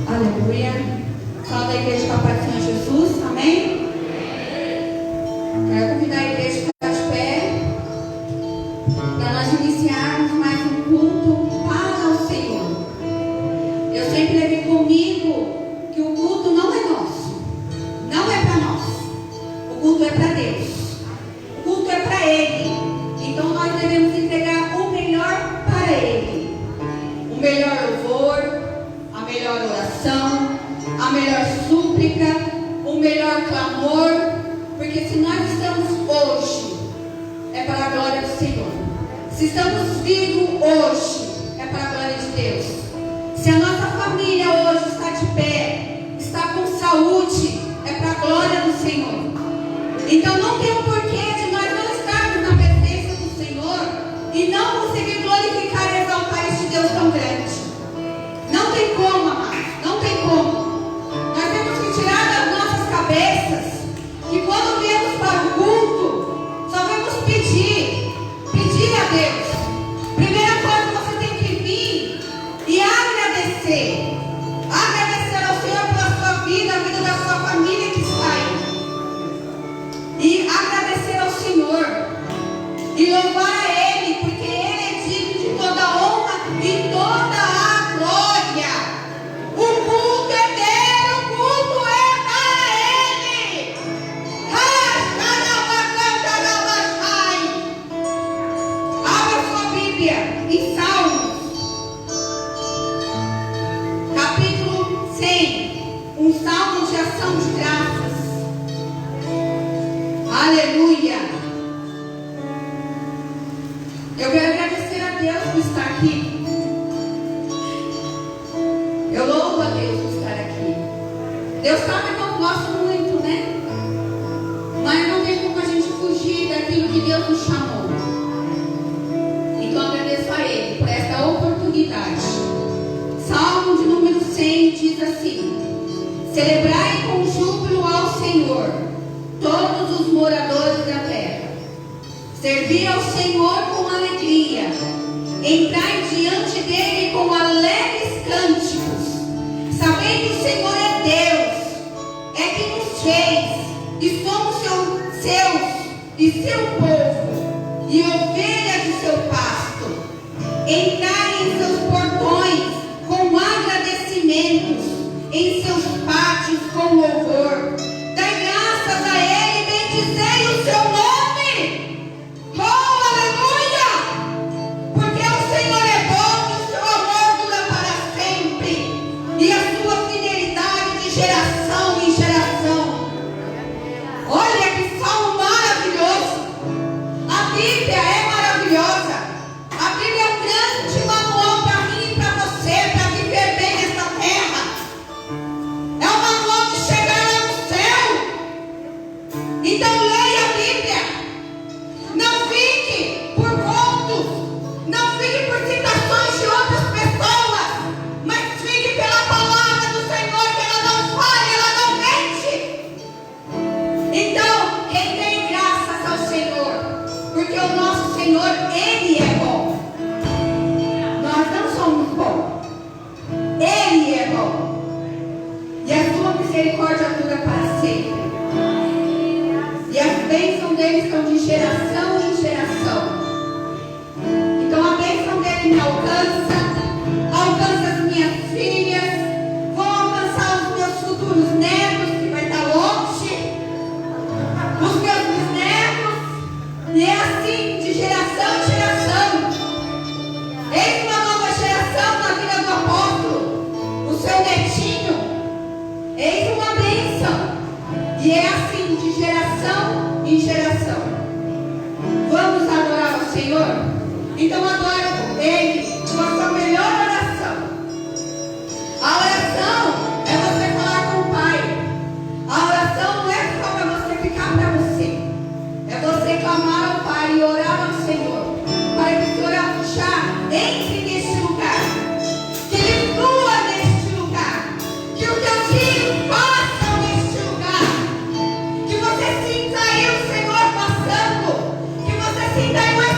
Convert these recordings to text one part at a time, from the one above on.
Aleluia. Fala da igreja Papai do Senhor Jesus. Amém? Quero convidar a igreja a ficar de pé para nós iniciarmos mais um culto para o Senhor. Eu sempre levei comigo que o culto não é nosso, não é para nós. O culto é para Deus. O culto é para Ele. Então nós devemos entregar o melhor para Ele. O melhor louvor, a melhor oração, a melhor súplica, o melhor clamor, porque se nós estamos hoje, é para a glória do Senhor. Se estamos vivos hoje, é para a glória de Deus. Se a nossa família hoje está de pé, está com saúde, é para a glória do Senhor. Então não tem um porquê de nós não estarmos na presença do Senhor e não conseguir glorificar e exaltar este Deus tão grande. Não tem como, amados, não tem como. Nós temos que tirar das nossas cabeças que quando viemos para o culto, só vamos pedir a Deus. Primeira coisa, você tem que vir e agradecer ao Senhor pela sua vida, a vida da sua família que está aí. E agradecer ao Senhor e louvar a Ele, porque Ele é digno de toda a honra e toda a glória. O culto é dele, o culto é para Ele. Abra sua Bíblia em Salmos, capítulo 100, um salmo de ação de graças. Aleluia. Eu quero agradecer a Deus por estar aqui. Eu louvo a Deus por estar aqui. Deus sabe que eu gosto muito, né? Mas não tem como a gente fugir daquilo que Deus nos chamou. Então eu agradeço a Ele por esta oportunidade. Salmo de número 100 diz assim: celebrai com júbilo ao Senhor, todos os moradores da terra. Servi ao Senhor com alegria. Entrai diante dele com alegres cânticos. Sabei que o Senhor é Deus, é quem nos fez, e somos seu povo, e ovelhas de seu pasto. Entrai em seus portões com agradecimentos, em seus pátios com louvor. Dai graças a Ele e bendizei o seu nome. Oh, aleluia! Porque o Senhor é bom e o seu amor dura para sempre, e a sua fidelidade de geração em geração. Olha que salmo maravilhoso! A Bíblia é maravilhosa. A Bíblia é um grande manual para mim e para você, para viver bem nessa terra. É um manual de chegar lá no céu. Então leia a Bíblia. Não fique por contos, não fique por citações de outras pessoas, mas fique pela palavra do Senhor, que ela não falha, ela não mente. Então, rendei graças ao Senhor, porque o nosso Senhor, Ele é bom. Nós não somos bons, Ele é bom, e a sua misericórdia dura para sempre, e as bênçãos dele são de geração em geração. Então a bênção dele me alcança as minhas filhas, vão alcançar os meus futuros netos, que vai estar longe, os meus bisnetos, e é assim de geração em geração. Eis uma nova geração na vida do apóstolo, o seu netinho. Eis uma bênção, e é assim de geração em geração. Vamos adorar o Senhor? Então adore Ele com a sua melhor oração. A oração é você falar com o Pai. A oração não é só para você ficar para você, é você clamar ao Pai e orar ao Senhor, para que o Senhor já entre neste lugar, que Ele flua neste lugar, que o teu dia passa neste lugar, que você sinta aí o Senhor passando, que você sinta aí o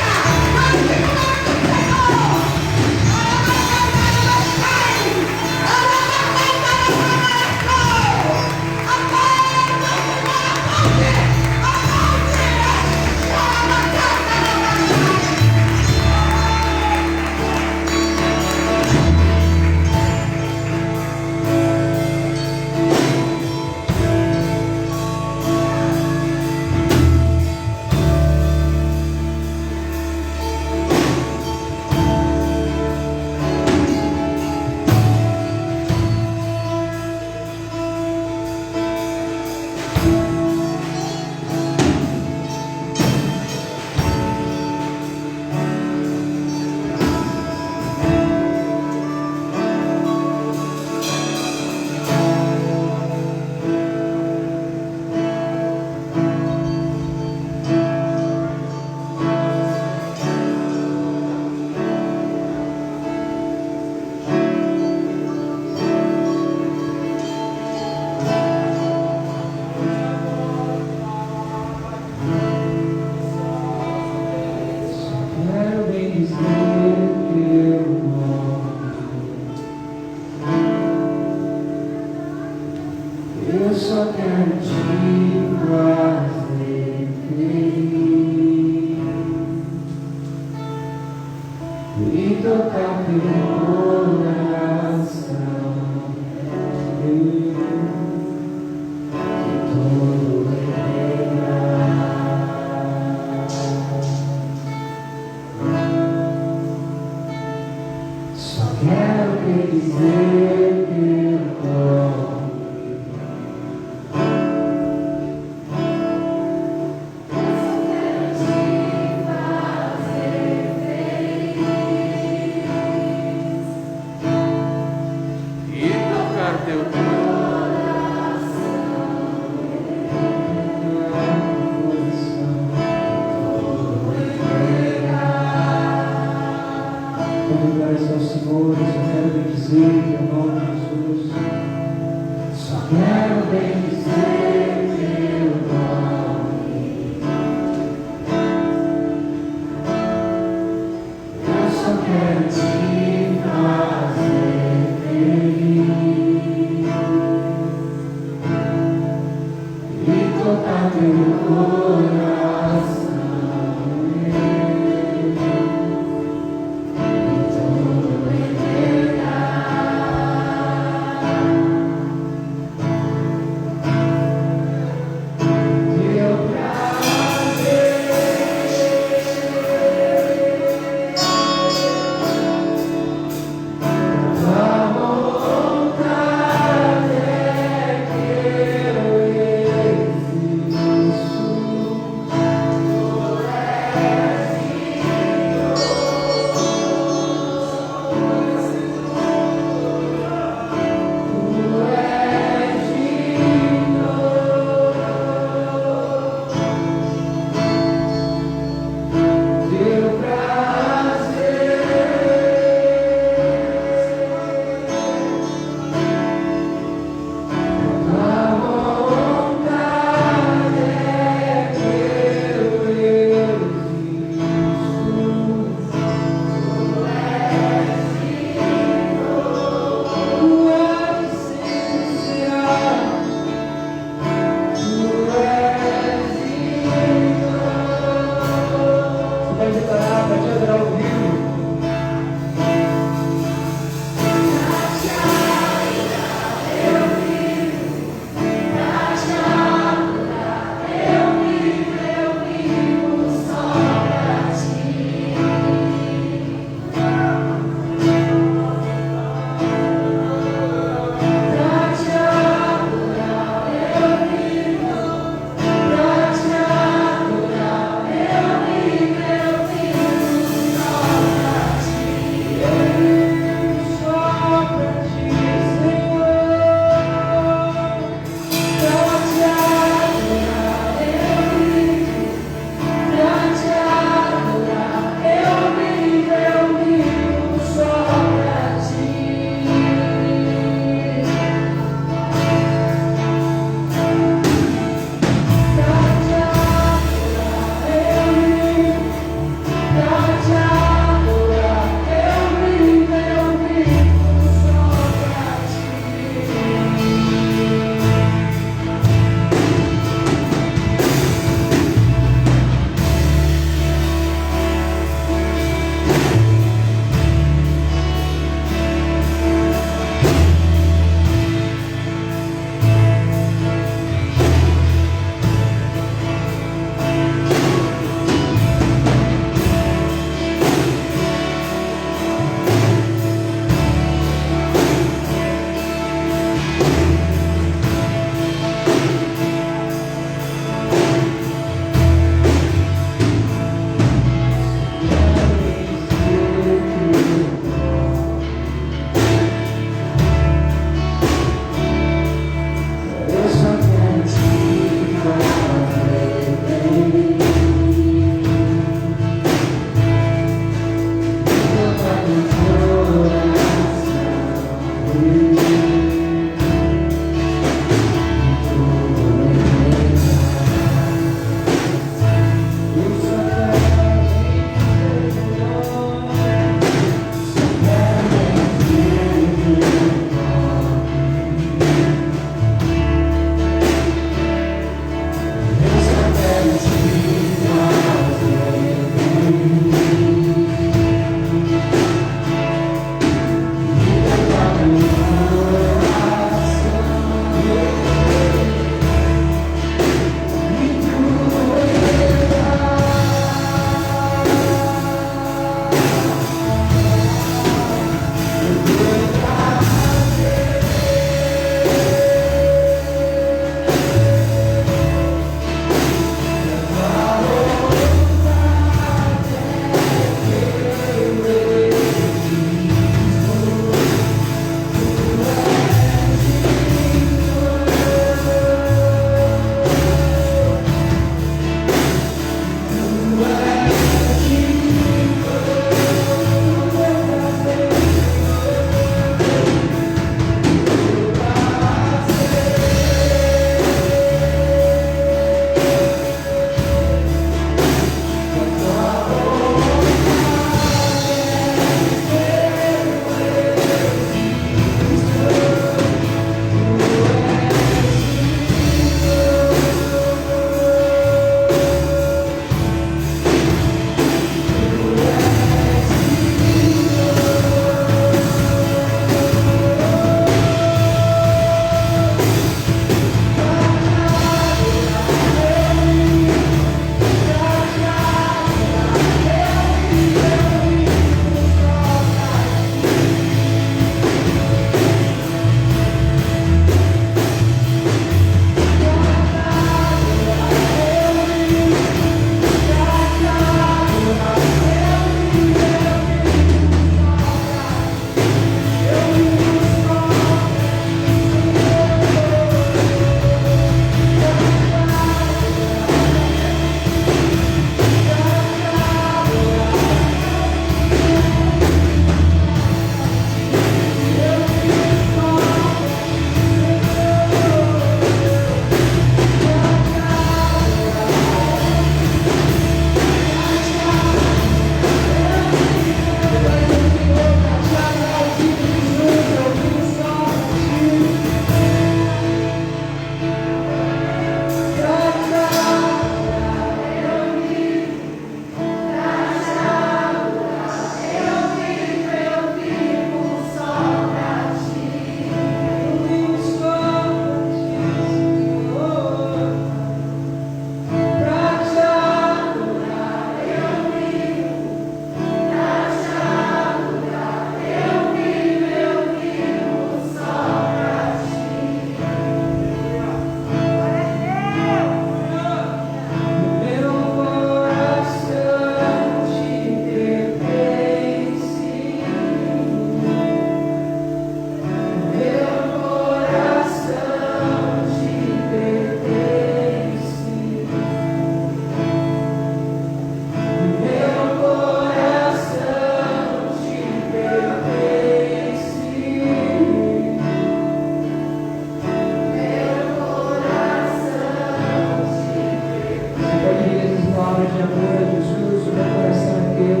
de amor a Jesus, o meu coração é teu.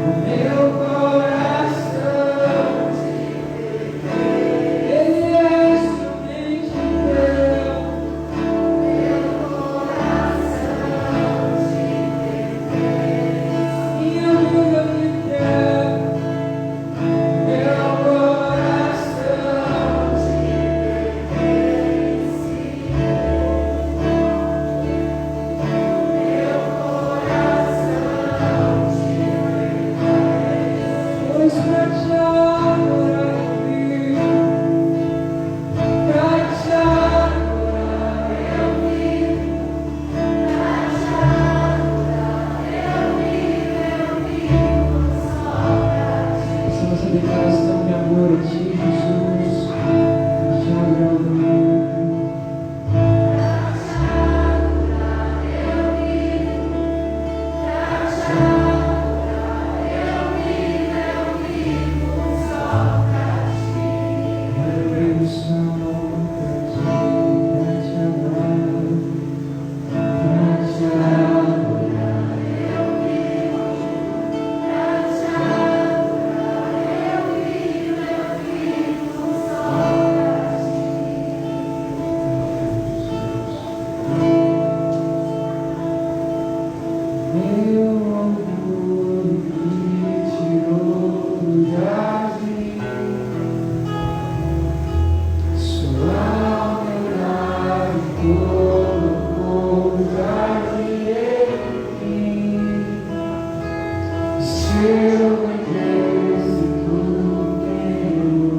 O meu coração, ele é somente teu. Meu coração te pertence. Minha vida me deu. Meu coração te pertence. Meu coração te pertence. Pois pra te adorar eu vivo, pra te adorar eu vivo, pra te adorar eu vivo só pra ti. Se você declaração de amor a ti, Jesus, pra te adorar eu vivo. Meu orgulho me tirou do jardim, sua humildade colocou o jardim em mim. Se eu vendesse tudo tenho,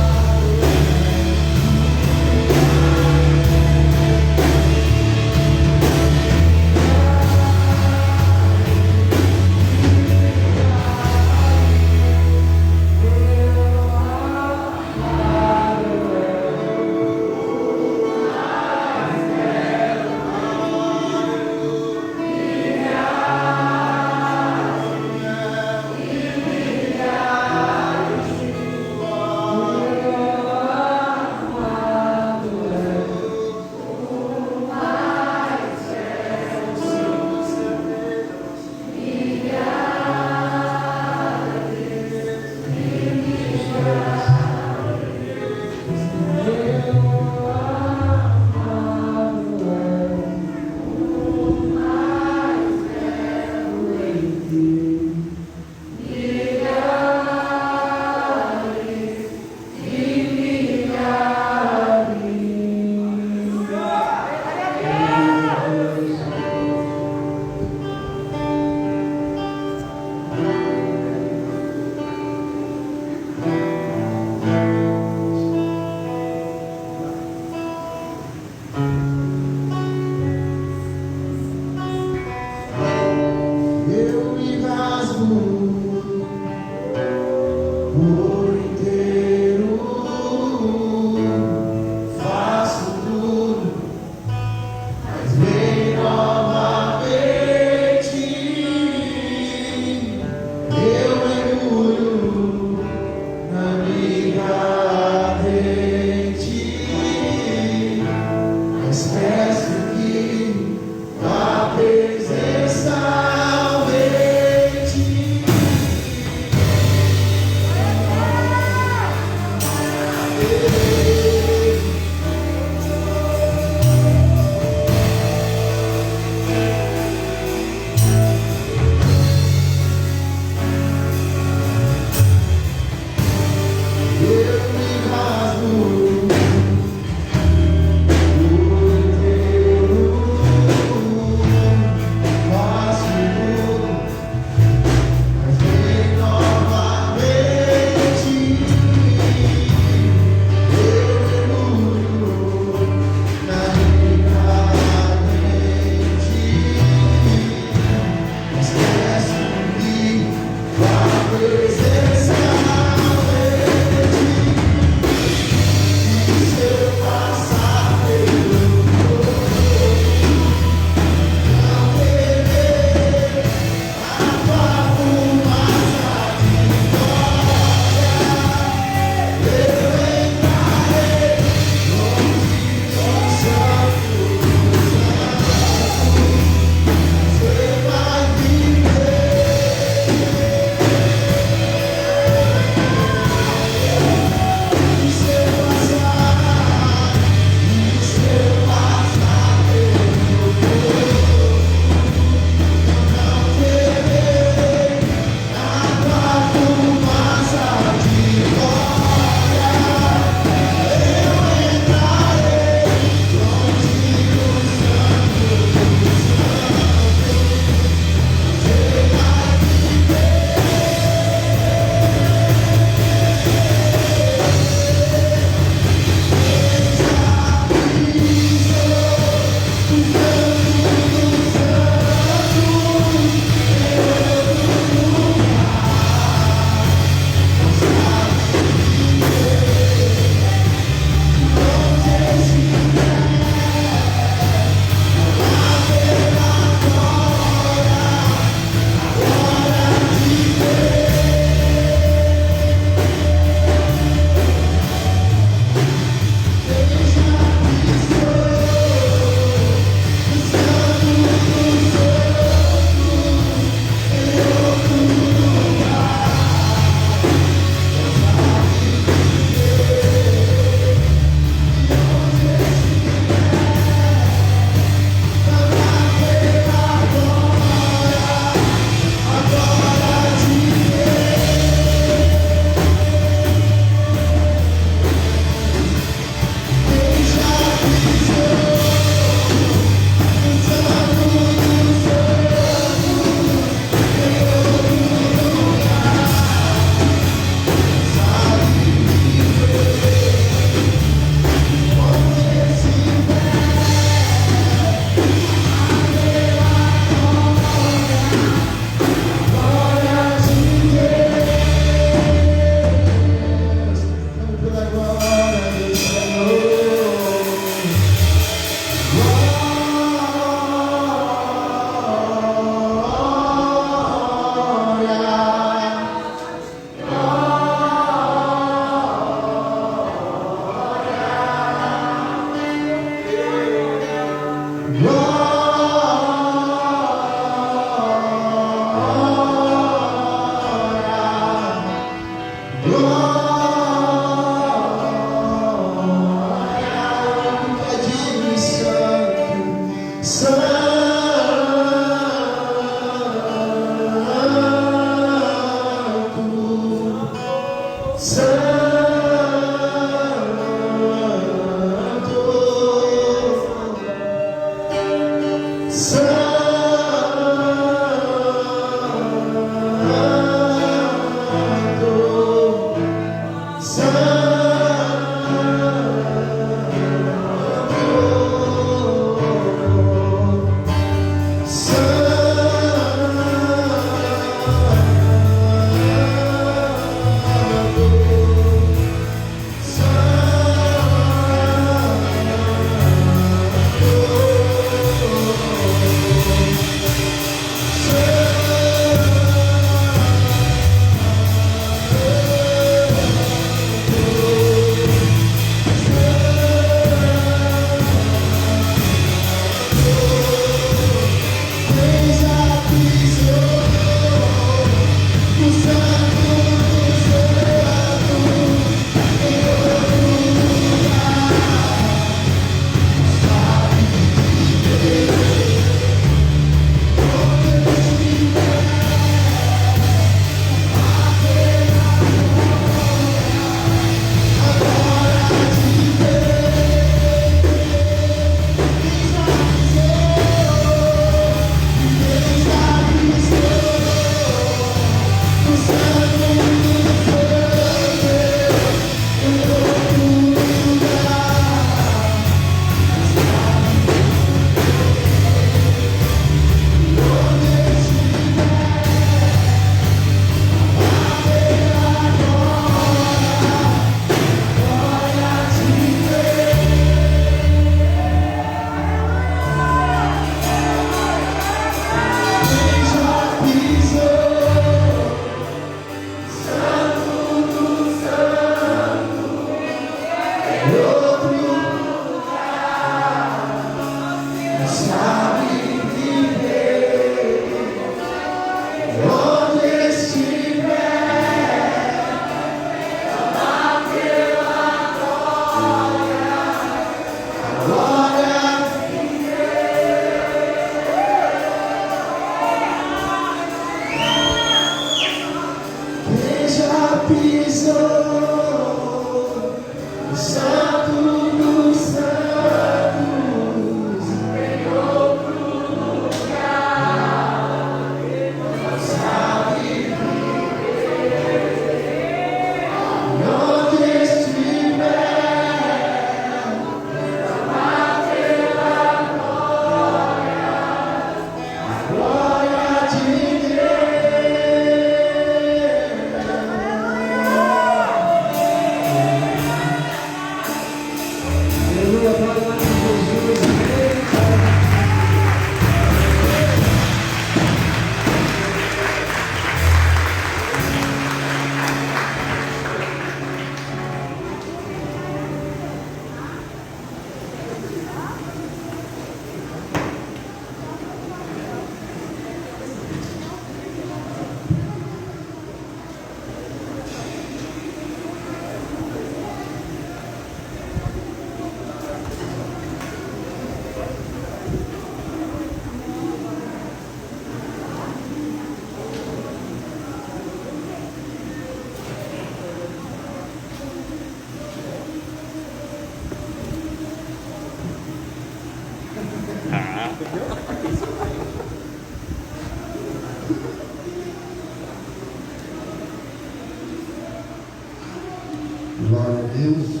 Glória a Deus.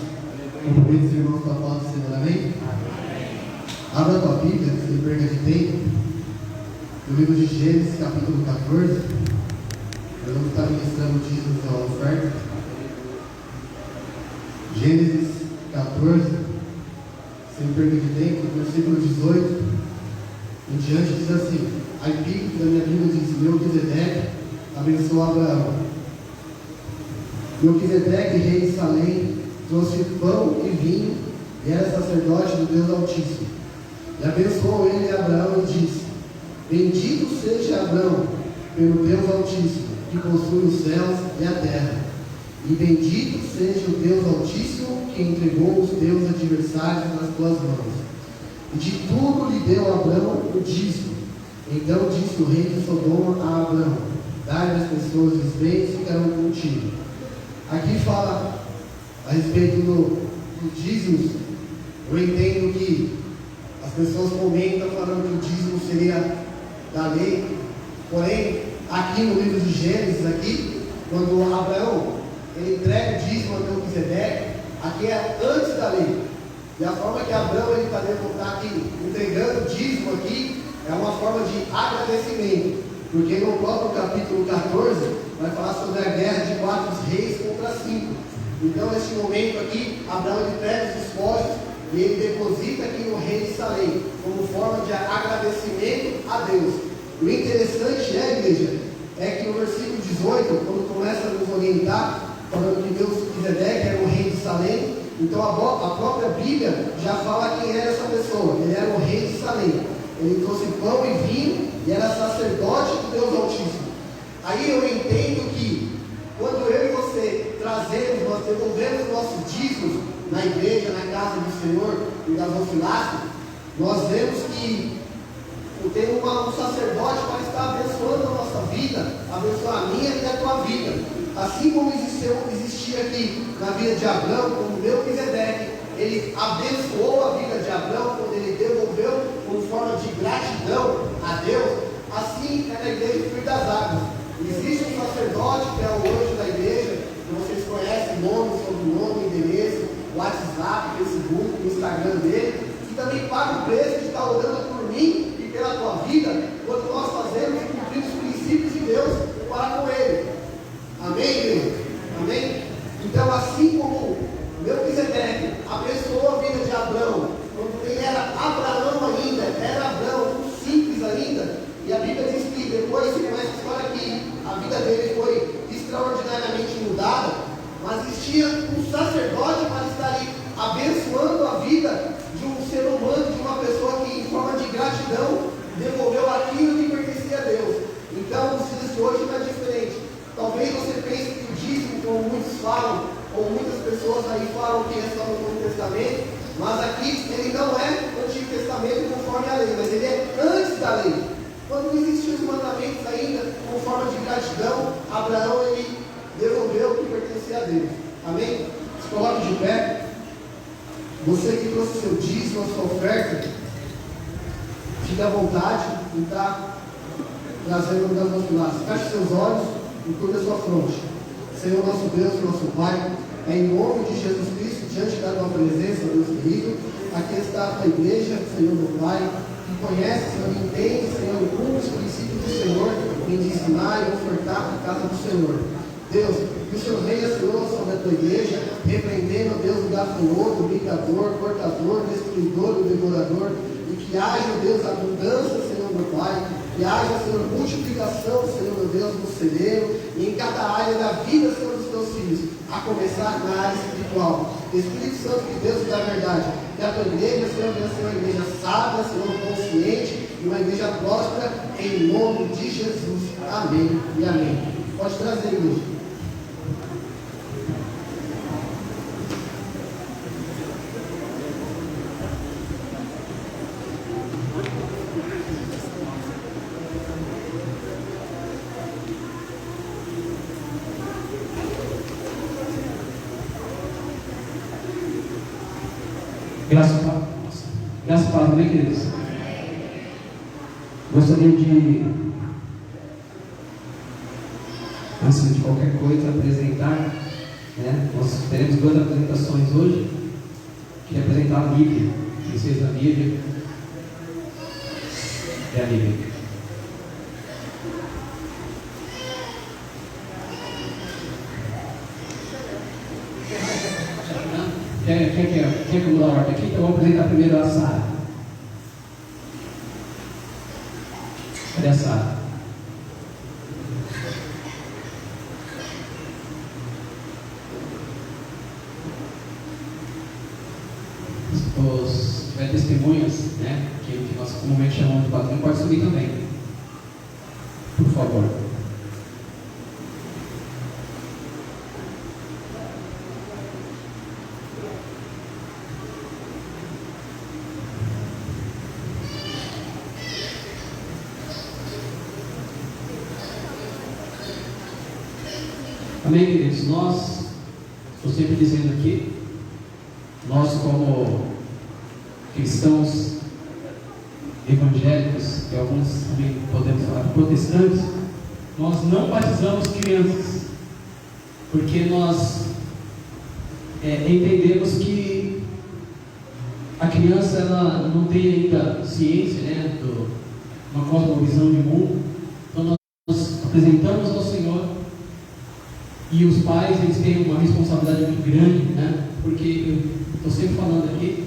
Cumprimento os irmãos com a paz do Senhor. Amém? Abra a tua Bíblia, sem perda de tempo, no livro de Gênesis, capítulo 14. Nós vamos estar ministrando títulos da oferta. Gênesis 14, sem perda de tempo, versículo 18 em diante, diz assim: a epígrafe da minha Bíblia diz: Melquisedeque abençoou Abraão. Melquisedeque, rei de Salém, trouxe pão e vinho, e era sacerdote do Deus Altíssimo. E abençoou ele a Abraão e disse: bendito seja Abraão pelo Deus Altíssimo, que possui os céus e a terra. E bendito seja o Deus Altíssimo, que entregou os teus adversários nas tuas mãos. E de tudo lhe deu a Abrão o dízimo. Então disse o rei de Sodoma a Abrão: dai-me as pessoas os bens, ficarão contigo. Aqui fala a respeito dos dízimos. Eu entendo que as pessoas comentam falando que o dízimo seria da lei. Porém, aqui no livro de Gênesis, aqui, quando Abraão ele entrega o dízimo a Melquisedeque, aqui é antes da lei. E a forma que Abraão está aqui entregando o dízimo aqui é uma forma de agradecimento. Porque no próprio capítulo 14 vai falar sobre a guerra de 4 reis contra 5. Então, nesse momento aqui, Abraão ele pega os despojos e ele deposita aqui no rei de Salém, como forma de agradecimento a Deus. E o interessante igreja, é que no versículo 18, quando começa a nos orientar, falando que Melquisedeque era o rei de Salém, então a própria Bíblia já fala quem era essa pessoa. Ele era o rei de Salém. Ele trouxe pão e vinho e era sacerdote do Deus Altíssimo. Aí eu entendo que quando eu e você trazemos, nós devolvemos nossos dízimos na igreja, na casa do Senhor e das ofilácias, nós vemos que tem um sacerdote para estar abençoando a nossa vida, abençoar a minha e a tua vida. Assim como existia aqui na vida de Abraão, como Melquisedeque, ele abençoou a vida de Abraão quando ele devolveu como forma de gratidão a Deus. Assim é na igreja do Filho das Águas. Existe um sacerdote que é o anjo da igreja, que vocês conhecem, nome, sobrenome, endereço, WhatsApp, Facebook, Instagram dele, que também paga o preço de estar orando por mim e pela tua vida, quando nós fazemos e cumprimos os princípios de Deus para com ele. Amém, igreja? Amém? Então, assim como Melquisedeque abençoou a vida de Abraão, quando ele era Abraão ainda, era Abraão, simples ainda, e a Bíblia diz que depois se começa a história que a vida dele foi extraordinariamente mudada, mas existia um sacerdote para estar ali abençoando a vida de um ser humano, de uma pessoa que, em forma de gratidão, devolveu aquilo que pertencia a Deus. Então, os dias de hoje não é diferente. Talvez você pense que o dízimo, como muitos falam, ou muitas pessoas aí falam que é só no Novo Testamento, mas aqui ele não é no Antigo Testamento conforme a lei, mas ele é antes da lei. Quando não existiam os mandamentos ainda, como forma de gratidão, Abraão ele devolveu o que pertencia a Deus. Amém? Se coloque de pé. Você que trouxe seu dízimo, a sua oferta, fique à vontade de estar trazendo o das nossas laços. Feche seus olhos e curva a sua fronte. Senhor nosso Deus, nosso Pai, é em nome de Jesus Cristo, diante da tua presença, Deus querido, aqui está a tua igreja, Senhor meu Pai, que conhece, Senhor, que entende, Senhor, os princípios do Senhor, em dizimar e ofertar na casa do Senhor. Deus, que o Senhor venha, Senhor, sobre a tua igreja, repreendendo, Deus, o gafanhoto, o brincador, o cortador, o destruidor, o devorador, e que haja, Deus, abundância, Senhor meu Pai, que haja, Senhor, multiplicação, Senhor meu Deus, no celeiro e em cada área da vida, Senhor, dos teus filhos, a começar na área espiritual. Espírito Santo de Deus e da verdade, que a tua igreja, Senhor, venha ser uma igreja sábia, Senhor, consciente, e uma igreja próspera, em nome de Jesus. Amém e amém. Pode trazer, igreja. Graças a Deus, amém, queridos? Gostaria de, antes de qualquer coisa, apresentar, né? Nós teremos 2 apresentações hoje, que é apresentar a Bíblia. Vocês a Bíblia é a Bíblia. Quer que eu mude a ordem aqui? Então eu vou apresentar primeiro a Sara. Cadê a Sara? Os testemunhas, né, que nós comumente chamamos de padrinho, pode subir também. Por favor. Amém, queridos? Nós, estou sempre dizendo aqui, nós como cristãos evangélicos, e alguns também podemos falar de protestantes, nós não batizamos crianças, porque nós entendemos que a criança ela não tem ainda ciência, né, uma cosmovisão de mundo. Então nós apresentamos ao Senhor, e os pais eles têm uma responsabilidade muito grande, né, porque eu estou sempre falando aqui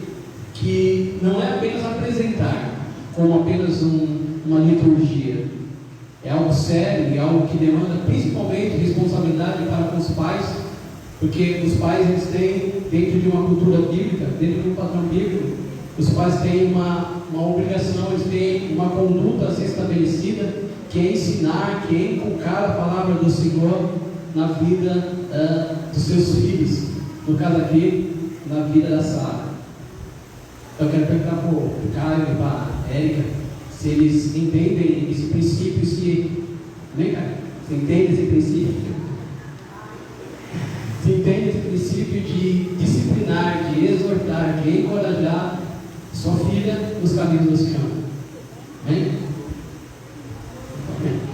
que não é apenas apresentar como apenas uma liturgia, é algo sério, é algo que demanda principalmente responsabilidade para com os pais, porque os pais eles têm, dentro de uma cultura bíblica, dentro de um padrão bíblico, os pais têm uma obrigação, eles têm uma conduta a ser estabelecida, que é ensinar, que é inculcar a palavra do Senhor na vida dos seus filhos, no caso aqui, na vida da Sara. Então eu quero perguntar para o Caio e para a Érica se eles entendem esse princípio, Vem, Caio? Você entende esse princípio? Você entende esse princípio de disciplinar, de exortar, de encorajar sua filha nos caminhos do Senhor? Amém? Amém.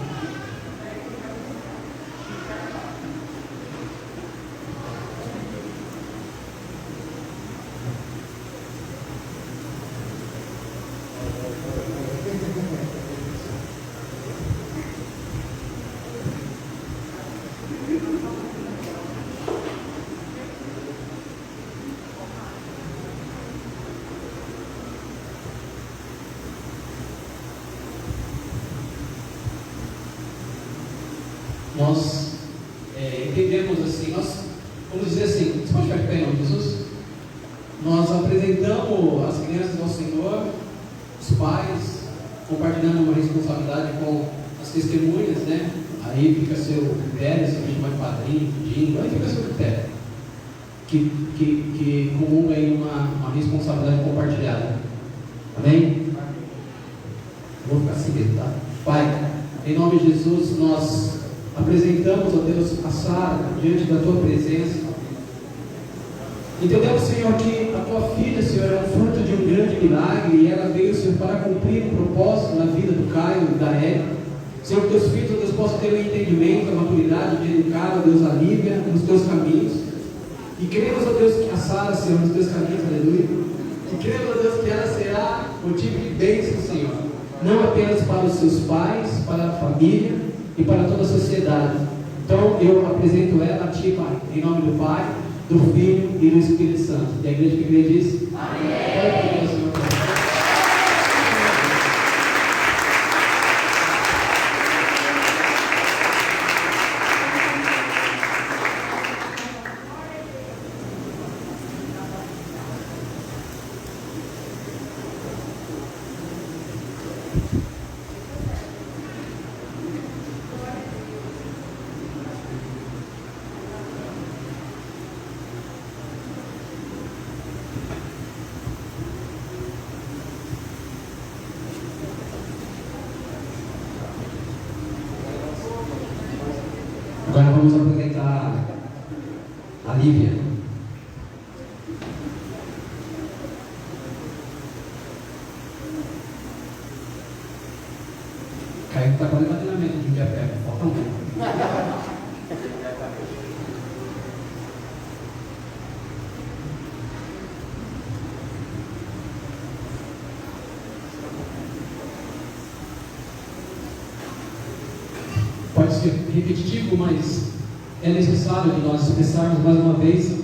Nós entendemos assim, vamos dizer assim, você pode ficar de pé em nome de Jesus? Nós apresentamos as crianças ao Senhor, os pais, compartilhando uma responsabilidade com as testemunhas, né? Aí fica seu critério, se a gente vai padrinho, pedindo, aí fica seu critério. Que comunga aí uma responsabilidade compartilhada. Amém? Vou ficar assim mesmo, tá? Pai, em nome de Jesus, nós apresentamos, ó Deus, a Sara diante da Tua presença. Entendemos, Senhor, que a Tua filha, Senhor, é um fruto de um grande milagre, e ela veio, Senhor, para cumprir um propósito na vida do Caio e da Érica. Senhor, que Teus filhos, ó Deus, possam ter o entendimento, a maturidade de educar, ó Deus, a Lívia nos Teus caminhos. E cremos, ó Deus, que a Sara, Senhor, nos Teus caminhos, aleluia. E cremos, ó Deus, que ela será motivo de bênção, Senhor, não apenas para os seus pais, para a família e para toda a sociedade. Então eu apresento ela a Ti, Pai, em nome do Pai, do Filho e do Espírito Santo. E a igreja diz: Amém. Deus, Senhor. Agora vamos apresentar a Lívia. Caio está quase batendo na mesa de um dia pé. Falta um. Pode ser repetitivo, mas é necessário que nós expressarmos mais uma vez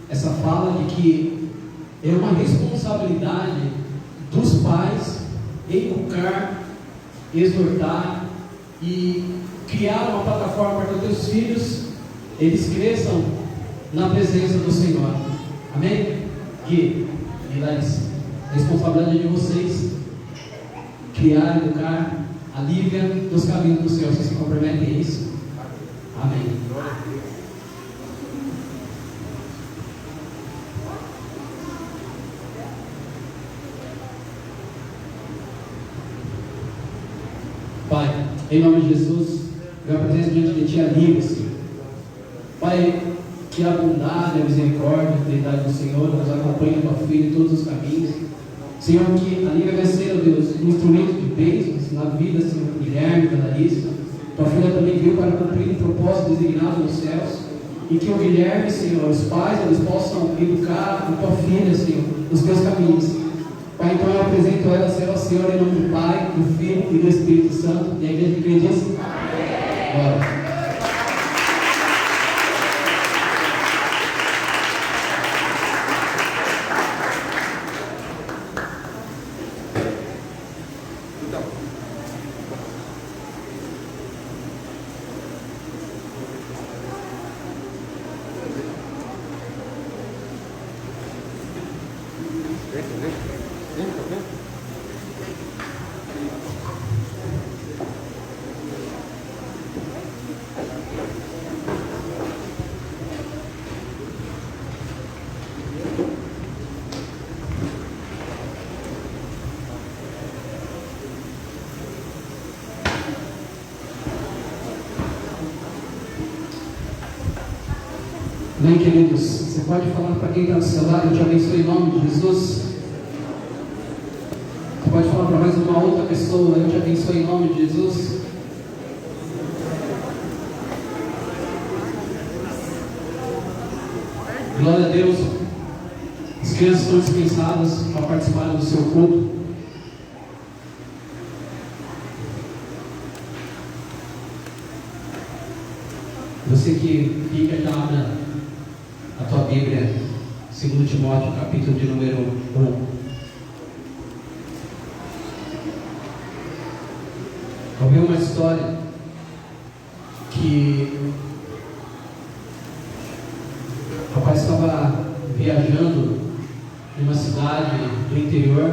essa fala de que é uma responsabilidade dos pais inculcar, exortar e criar uma plataforma para que os filhos eles cresçam na presença do Senhor. Amém? Gui e Larissa, a responsabilidade de vocês criar, educar a Lívia dos caminhos do Senhor. Vocês se comprometem a isso? Amém. Pai, em nome de Jesus, eu apresento diante de Ti a Lívia, Senhor. Pai, que a bondade, a misericórdia, a fidelidade do Senhor nos acompanhe, tua filha, em todos os caminhos. Senhor, que a Lívia vai ser, ó Deus, um instrumento de bênçãos na vida, Senhor, do Guilherme, da Larissa. Tua filha também veio para cumprir um propósito designado nos céus. E que o Guilherme, Senhor, os pais, eles possam educar a tua filha, Senhor, nos teus caminhos. Pai, então eu apresento ela, Senhor, em nome do Pai, do Filho e do Espírito Santo. E a igreja que diz: amém. Glória. Amém, queridos? Você pode falar para quem está no seu lado: eu te abençoe em nome de Jesus. Você pode falar para mais uma outra pessoa: eu te abençoe em nome de Jesus. Glória a Deus. As crianças estão dispensadas para participar do seu culto. Você que fica, já abre a tua Bíblia, 2 Timóteo, capítulo de número 1. Ouvi uma história que o rapaz estava viajando em uma cidade do interior,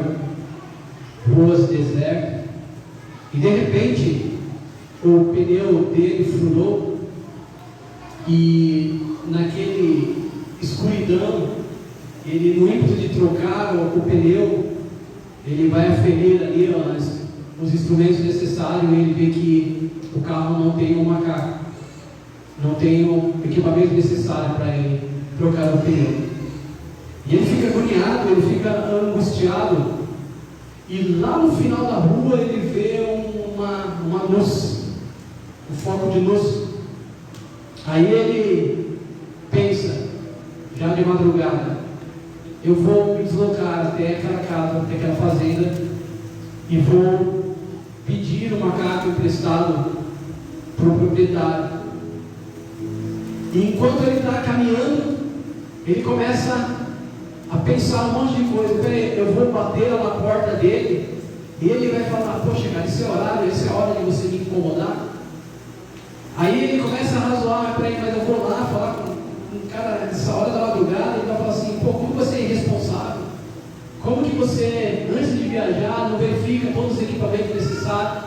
ruas desertas, e de repente o pneu dele furou, e naquele escuridão, ele, no ímpeto de trocar o pneu, ele vai aferir ali os instrumentos necessários, e ele vê que o carro não tem um macaco, não tem o equipamento necessário para ele trocar o pneu. E ele fica agoniado, ele fica angustiado, e lá no final da rua ele vê uma luz, um foco de luz. Aí ele pensa, já de madrugada: eu vou me deslocar até aquela casa, até aquela fazenda, e vou pedir um macaco emprestado para o proprietário. E enquanto ele está caminhando, ele começa a pensar um monte de coisa. Peraí, eu vou bater lá na porta dele, e ele vai falar: poxa, cara, esse é horário, essa é a hora de você me incomodar. Aí ele começa a razoar: peraí, mas eu vou lá falar com um cara nessa hora da madrugada, e vai falar assim: pô, como você é irresponsável? Como que você, antes de viajar, não verifica todos os equipamentos necessários?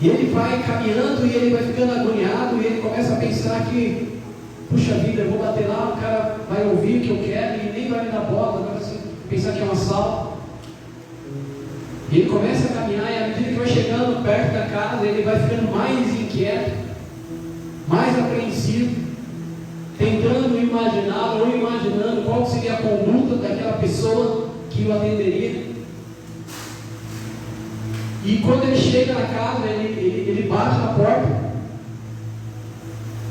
E ele vai caminhando, e ele vai ficando agoniado, e ele começa a pensar que, puxa vida, eu vou bater lá, o cara vai ouvir o que eu quero e nem vai me dar bola, vai pensar que é um assalto. E ele começa a caminhar, e à medida que vai chegando perto da casa, ele vai ficando mais inquieto, mais apreensivo, tentando imaginar ou imaginando qual seria a conduta daquela pessoa que o atenderia. E quando ele chega na casa, ele bate na porta.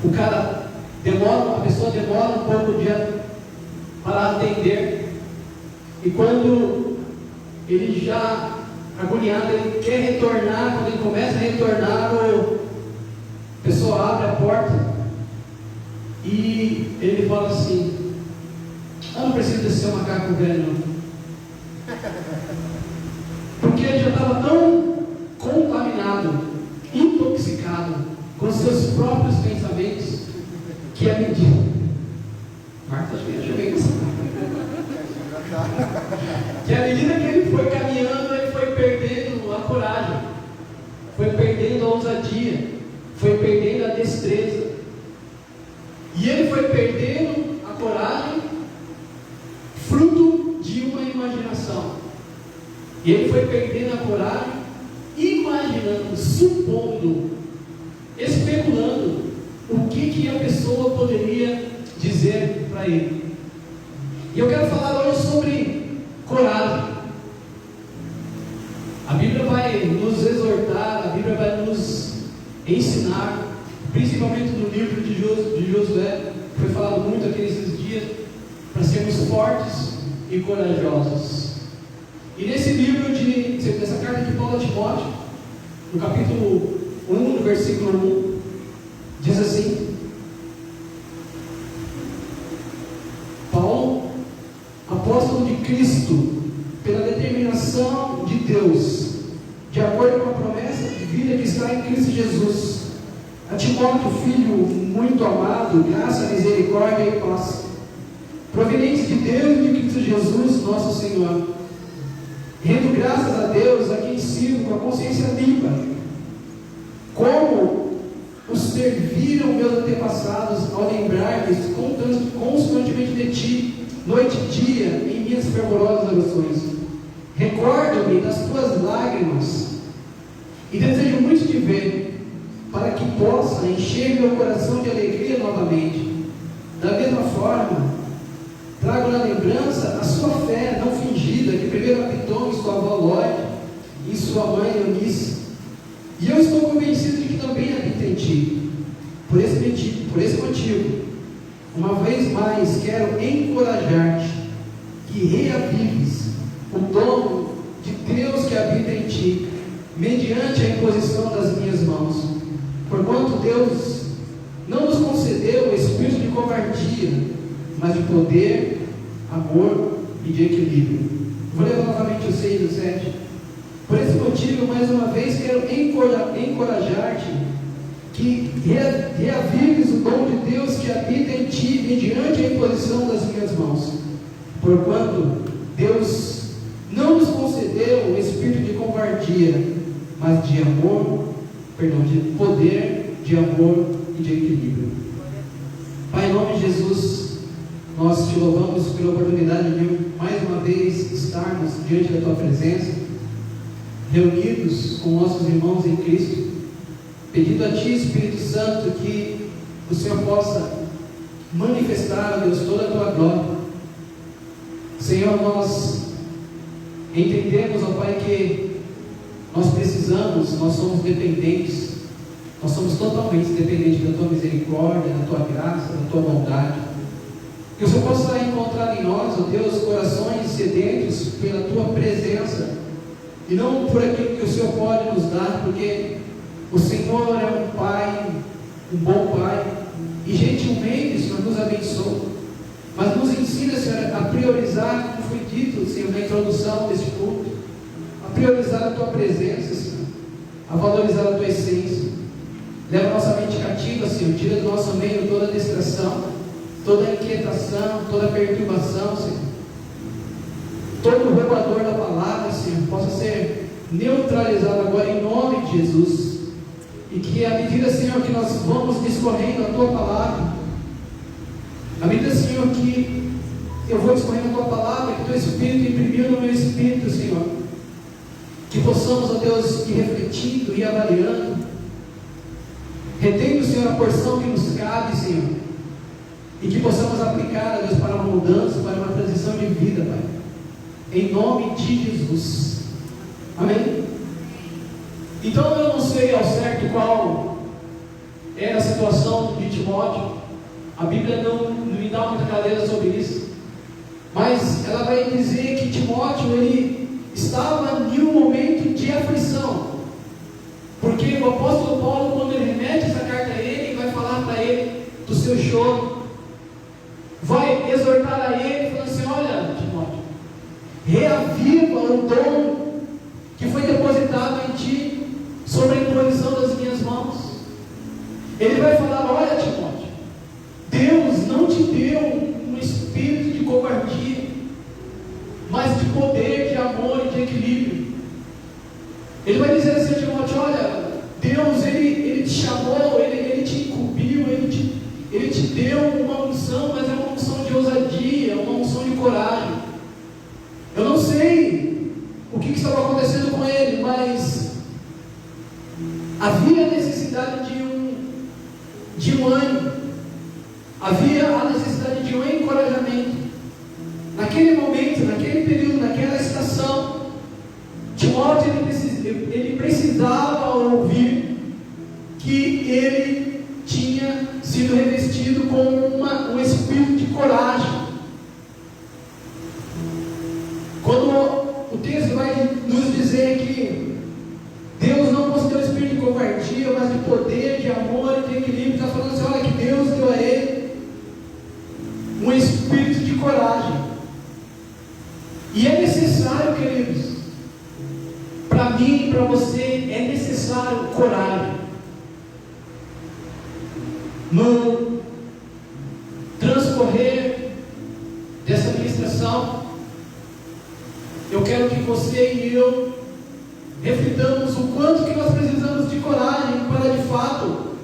O cara demora, a pessoa demora um pouco para atender. E quando ele já agoniado, ele quer retornar, quando ele começa a retornar, a pessoa abre a porta e ele fala assim: eu não preciso desse seu macaco velho não. Porque ele já estava tão contaminado, intoxicado com seus próprios pensamentos, que a medida... Marta, acho que eu joguei isso. Que à medida que ele foi caminhando, ele foi perdendo a coragem, foi perdendo a ousadia, foi perdendo a destreza. E ele foi perdendo a coragem, fruto de uma imaginação. E ele foi perdendo a coragem, imaginando, supondo, especulando o que que a pessoa poderia dizer para ele. E eu quero falar hoje sobre coragem. A Bíblia vai nos exortar, a Bíblia vai nos ensinar, principalmente no livro de Josué, que foi falado muito aqui nesses dias, para sermos fortes e corajosos. E nesse livro, nessa carta de Paulo a Timóteo, no capítulo 1, no versículo 1, diz assim: Paulo, apóstolo de Cristo, pela determinação de Deus, de acordo com a promessa de vida que está em Cristo Jesus, a Timóteo, filho muito amado, graça, misericórdia e paz, provenientes de Deus e de Cristo Jesus, nosso Senhor, rendo graças a Deus, a quem sirvo com a consciência limpa, como os serviram meus antepassados, ao lembrar-me constantemente de ti, noite e dia, em minhas fervorosas orações. Recordo-me das tuas lágrimas e desejo muito te ver, para que possa encher meu coração de alegria novamente. Da mesma forma, trago na lembrança a sua fé não fingida, que primeiro habitou em sua avó Lóide e em sua mãe Eunice. E eu estou convencido de que também habita em ti. Por esse motivo, uma vez mais quero encorajar-te, que reavives o dom de Deus que habita em ti, mediante a imposição das minhas mãos. Porquanto Deus não nos concedeu o espírito de covardia, mas de poder, amor e de equilíbrio. Vou ler novamente o 6 e o 7. Por esse motivo, mais uma vez, quero encorajar-te, que reavives o dom de Deus que habita em ti, mediante a imposição das minhas mãos. Porquanto Deus não nos concedeu o espírito de covardia, mas de poder, de amor e de equilíbrio. Pai, em nome de Jesus, nós te louvamos pela oportunidade de mais uma vez estarmos diante da tua presença, reunidos com nossos irmãos em Cristo, pedindo a ti, Espírito Santo, que o Senhor possa manifestar, ó Deus, toda a tua glória. Senhor, nós entendemos, ó Pai, que nós precisamos, nós somos dependentes, nós somos totalmente dependentes da tua misericórdia, da tua graça, da tua bondade. Que o Senhor possa encontrar em nós, ó Deus, corações sedentos pela tua presença, e não por aquilo que o Senhor pode nos dar, porque o Senhor é um Pai, um bom Pai, e gentilmente o Senhor nos abençoa, mas nos ensina, Senhor, a priorizar, como foi dito, Senhor, na introdução deste culto, a priorizar a tua presença, Senhor, a valorizar a tua essência. Leva a nossa mente cativa, Senhor, tira do nosso meio toda distração, toda inquietação, toda perturbação, Senhor. Todo o roubador da palavra, Senhor, possa ser neutralizado agora em nome de Jesus. E que à medida, Senhor, que nós vamos discorrendo a tua palavra, à medida, Senhor, que eu vou discorrendo a tua palavra, que teu Espírito imprimiu no meu espírito, Senhor, que possamos, ó Deus, ir refletindo e avaliando, retendo, Senhor, a porção que nos cabe, Senhor, e que possamos aplicar, ó Deus, para uma mudança, para uma transição de vida, Pai, em nome de Jesus. Amém? Então eu não sei ao certo qual era a situação de Timóteo, a Bíblia não me dá muita clareza sobre isso, mas ela vai dizer que Timóteo, ele estava em um momento de aflição, porque o apóstolo Paulo, quando ele remete essa carta a ele, vai falar para ele do seu choro, vai exortar a ele, falando assim: olha, Timóteo, reaviva o dom que foi depositado em ti, sobre a imposição das minhas mãos. Ele vai falar: olha, Timóteo, Deus não te deu um espírito de covardia, mas de poder, de amor e de equilíbrio. Ele vai dizer assim a Timóteo: olha, Deus, Ele te chamou, Ele te incumbiu, Ele te deu uma unção, mas é uma unção de ousadia, uma unção de coragem. Eu não sei o que estava acontecendo com ele, mas havia necessidade de um ânimo, havia a necessidade de um encorajamento. Naquele momento, naquele período, naquela estação, Timóteo ele precisava ouvir que ele tinha sido revestido com um espírito de coragem. Quando o texto vai nos dizer que Deus não nos deu espírito de covardia, mas de poder, de amor e de equilíbrio, está falando assim, olha que Deus deu a ele um espírito de coragem. E é necessário, queridos, para mim e para você, é necessário coragem. No transcorrer dessa ministração, eu quero que você e eu reflitamos o quanto que nós precisamos de coragem para de fato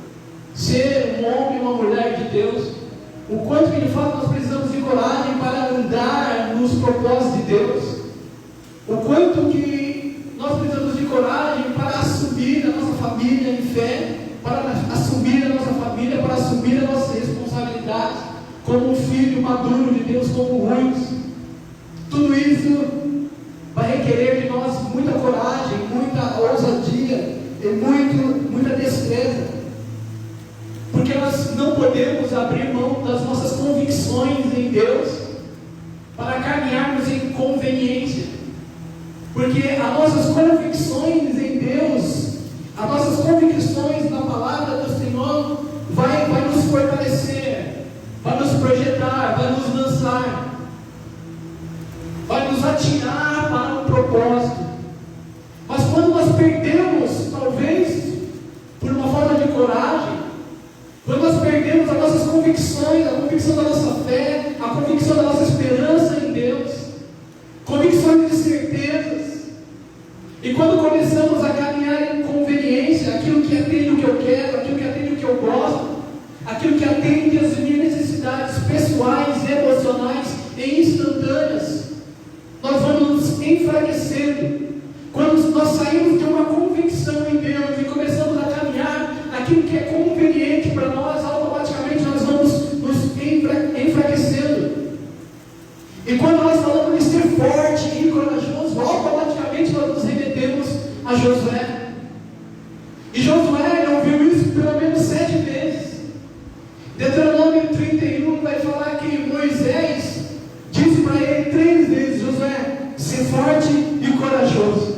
ser um homem e uma mulher de Deus, o quanto que de fato nós precisamos de coragem para andar nos propósitos de Deus, o quanto que nós precisamos de coragem para assumir a nossa família em fé, para assumir a nossa família, para assumir as nossas responsabilidades como um filho maduro de Deus, como Ruiz. Tudo isso vai requerer de nós muita coragem, muita ousadia e muita destreza, porque nós não podemos abrir mão das nossas convicções em Deus para caminharmos em conveniência, porque as nossas convicções em Deus, as nossas convicções na palavra do Senhor vai nos fortalecer, vai nos projetar, vai nos lançar, vai nos atirar para um propósito. Mas quando nós perdemos, talvez por uma falta de coragem, quando nós perdemos as nossas convicções, a convicção da nossa fé, a convicção da nossa esperança em Deus, convicções de certezas, e quando começamos a caminhar em conveniência, aquilo que atende o que eu quero, aquilo que atende o que eu gosto, aquilo que atende as minhas necessidades pessoais, emocionais e instantâneas, nós vamos nos enfraquecendo. Quando nós saímos de uma convicção em Deus e começamos a caminhar aquilo que é conveniente para nós, automaticamente nós vamos nos enfraquecendo. E quando nós falamos de ser forte e corajoso, automaticamente nós nos remetemos a Josué. E Josué ouviu isso pelo menos 7 vezes. Deuteronômio 31 vai falar que Moisés disse para ele 3 vezes: Josué, ser forte e corajoso.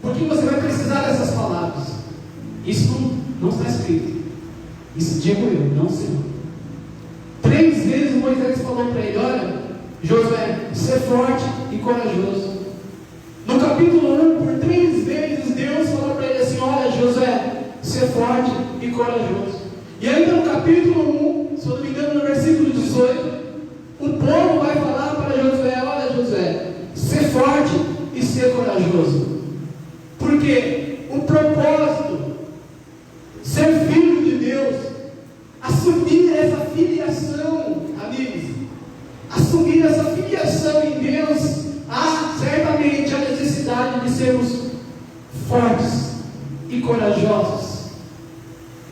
Porque você vai precisar dessas palavras. Isso não está escrito. Isso digo eu, não Senhor. 3 vezes Moisés falou para ele: olha, Josué, ser forte e corajoso. No capítulo 1, por 3 vezes Deus falou para ele assim: olha, Josué, ser forte e corajoso. E ainda no capítulo 1, se eu não me engano, no versículo 18, o povo vai falar para Josué: olha, Josué, ser forte e ser corajoso. Porque o propósito, ser filho de Deus, assumir essa filiação, amigos, assumir essa filiação em Deus, há certamente a necessidade de sermos fortes e corajosos.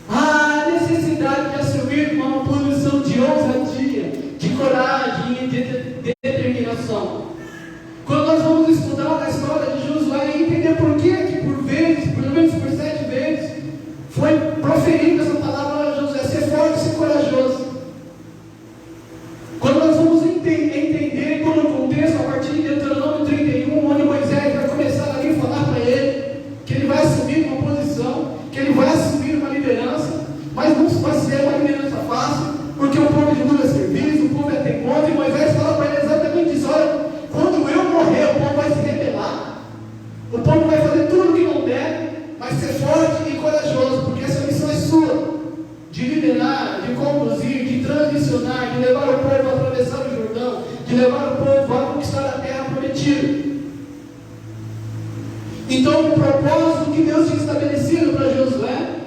Há a necessidade de assumir uma posição de ousadia, de coragem e de determinação. Quando nós vamos estudar a história de Josué e entender por que por vezes, pelo menos por 7 vezes, foi proferida essa palavra a Josué: ser forte e ser corajoso. Quando nós vamos entender todo o contexto, a partir de Deuteronômio 31, onde Moisés vai começar ali a falar para ele que ele vai assumir uma posição, que ele vai assumir uma liderança, mas não vai ser uma liderança fácil, porque o povo de dura serviço, o povo é teimoso, e Moisés fala para ele exatamente isso: olha, quando eu morrer, o povo vai se rebelar, o povo vai fazer tudo o que não deve, mas ser forte e corajoso, porque essa missão é sua, de liderar, de conduzir, de transicionar, de levar o povo a atravessar o Jordão, de levar o povo a conquistar a terra prometida. Então, o propósito que Deus tinha estabelecido para Josué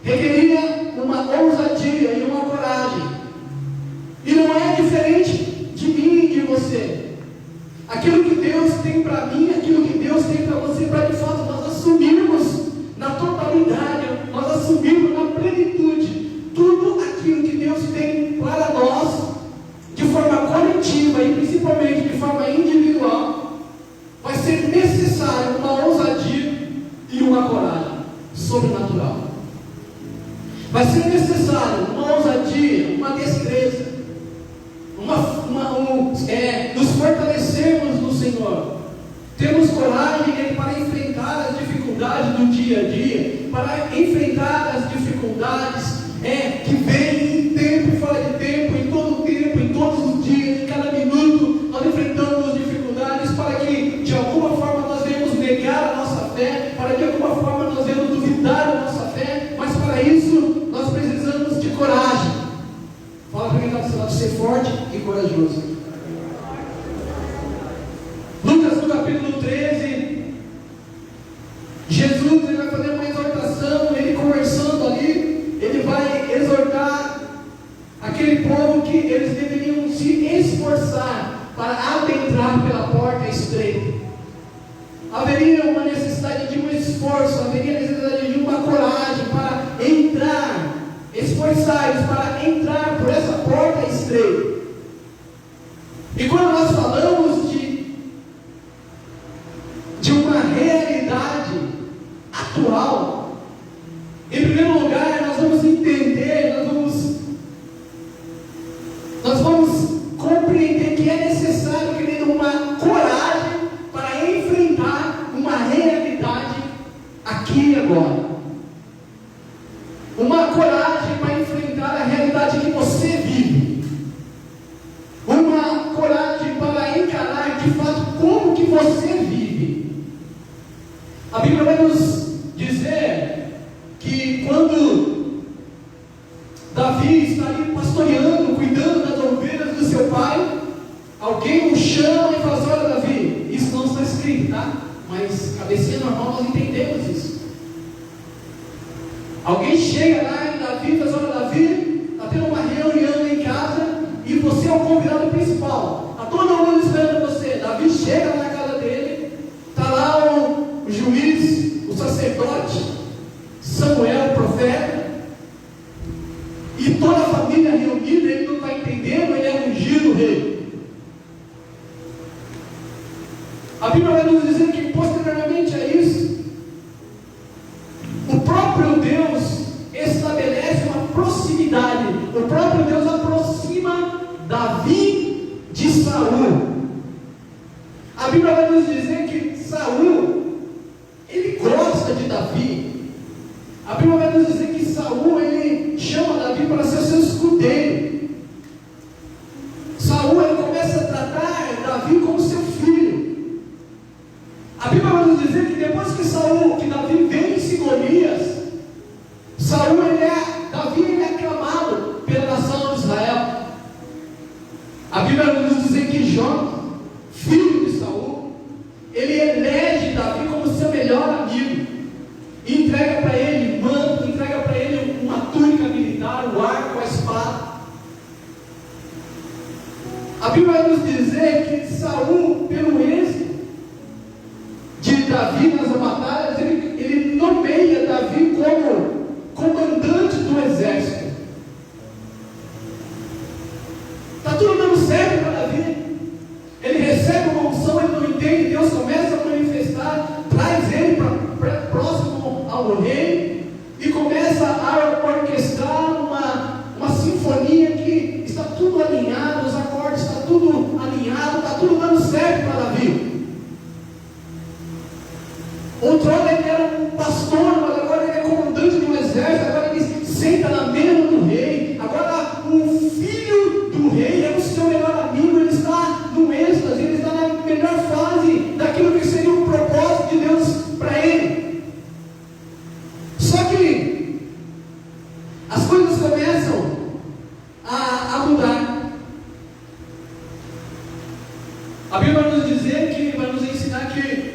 requeria uma ousadia e uma coragem. E não é diferente de mim e de você. Aquilo que Deus tem para mim, aquilo que Deus tem para você, para de fato nós assumirmos na totalidade, nós assumirmos na plenitude tudo aquilo que Deus tem para nós. quem está do seu lado, ser forte e corajoso. Lucas, no capítulo 13, Jesus ele vai fazer uma exortação, ele conversando ali, ele vai exortar aquele povo que eles deveriam se esforçar para adentrar pela porta estreita. Haveria uma necessidade de um esforço, haveria necessidade de uma coragem para entrar, esforçar-se para entrar por essa porta estreita. E quando nós falamos de uma realidade atual, em primeiro lugar nós vamos entender, nós vamos compreender que é necessário, querido, uma coragem para enfrentar uma realidade aqui e agora. Uma coragem para enfrentar a realidade que você vive. Uma coragem para encarar de fato como que você vive. A Bíblia vai nos dizer que quando Davi está ali pastoreando, cuidando das ovelhas do seu pai, alguém o chama e fala assim: olha, Davi, isso não está escrito, tá? Mas cabecinha normal nós entendemos isso. Alguém chega lá e Davi fala: olha, Davi, está tendo uma reunião em casa e você é o convidado principal. Está todo mundo esperando você. Davi chega na casa dele, está lá o juiz, o sacerdote, Samuel, o profeta, e toda a família reunida. Ele não está entendendo, ele é ungido rei. A Bíblia vai nos dizer que posteriormente a isso, o próprio Deus estabelece uma proximidade. O próprio Deus aproxima Davi de Saul. A Bíblia vai nos dizer que Saul, ele gosta de Davi. A Bíblia vai nos dizer que Saul, ele chama Davi para ser seu escudeiro. Saul, ele começa a tratar Davi como seu filho. A Bíblia vai nos dizer que depois que Davi vence Golias, Davi ele é aclamado pela nação de Israel. A Bíblia vai nos dizer que Jó, filho de Saul, ele elege Davi como seu melhor amigo, e entrega para ele manto, entrega para ele uma túnica militar, o arco, a espada. A Bíblia vai nos dizer que Saul, pelo êxito de Davi nas batalhas, ele nomeia Davi como comandante do exército. Está tudo dando certo para Davi. Ele recebe uma unção, ele não entende, Deus começa a manifestar, traz ele para próximo ao rei e começa a orquestrar uma sinfonia que está tudo alinhado, os acordes está tudo alinhado, está tudo dando certo para Davi. Outrora ele era um pastor, mas agora ele é comandante de um exército, agora ele senta na mesa do rei. Agora o filho do rei é o seu melhor amigo, ele está no êxtase, ele está na melhor fase daquilo que seria o propósito de Deus para ele. Só que as coisas começam a mudar. A Bíblia vai nos dizer que, vai nos ensinar que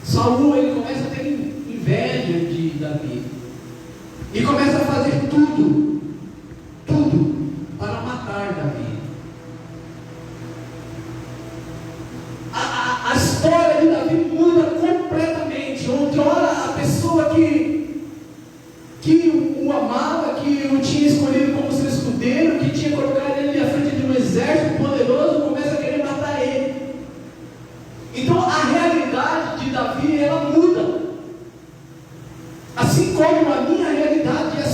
Saul, ele começa a ter inveja de Davi e começa a fazer tudo para matar Davi. A história de Davi muda completamente. Outrora a pessoa que o amava, que o tinha escolhido como seu escudeiro, que tinha colocado ele à frente de um exército poderoso, começa a querer matar ele. Então a realidade de Davi, ela muda. Assim como a minha realidade e a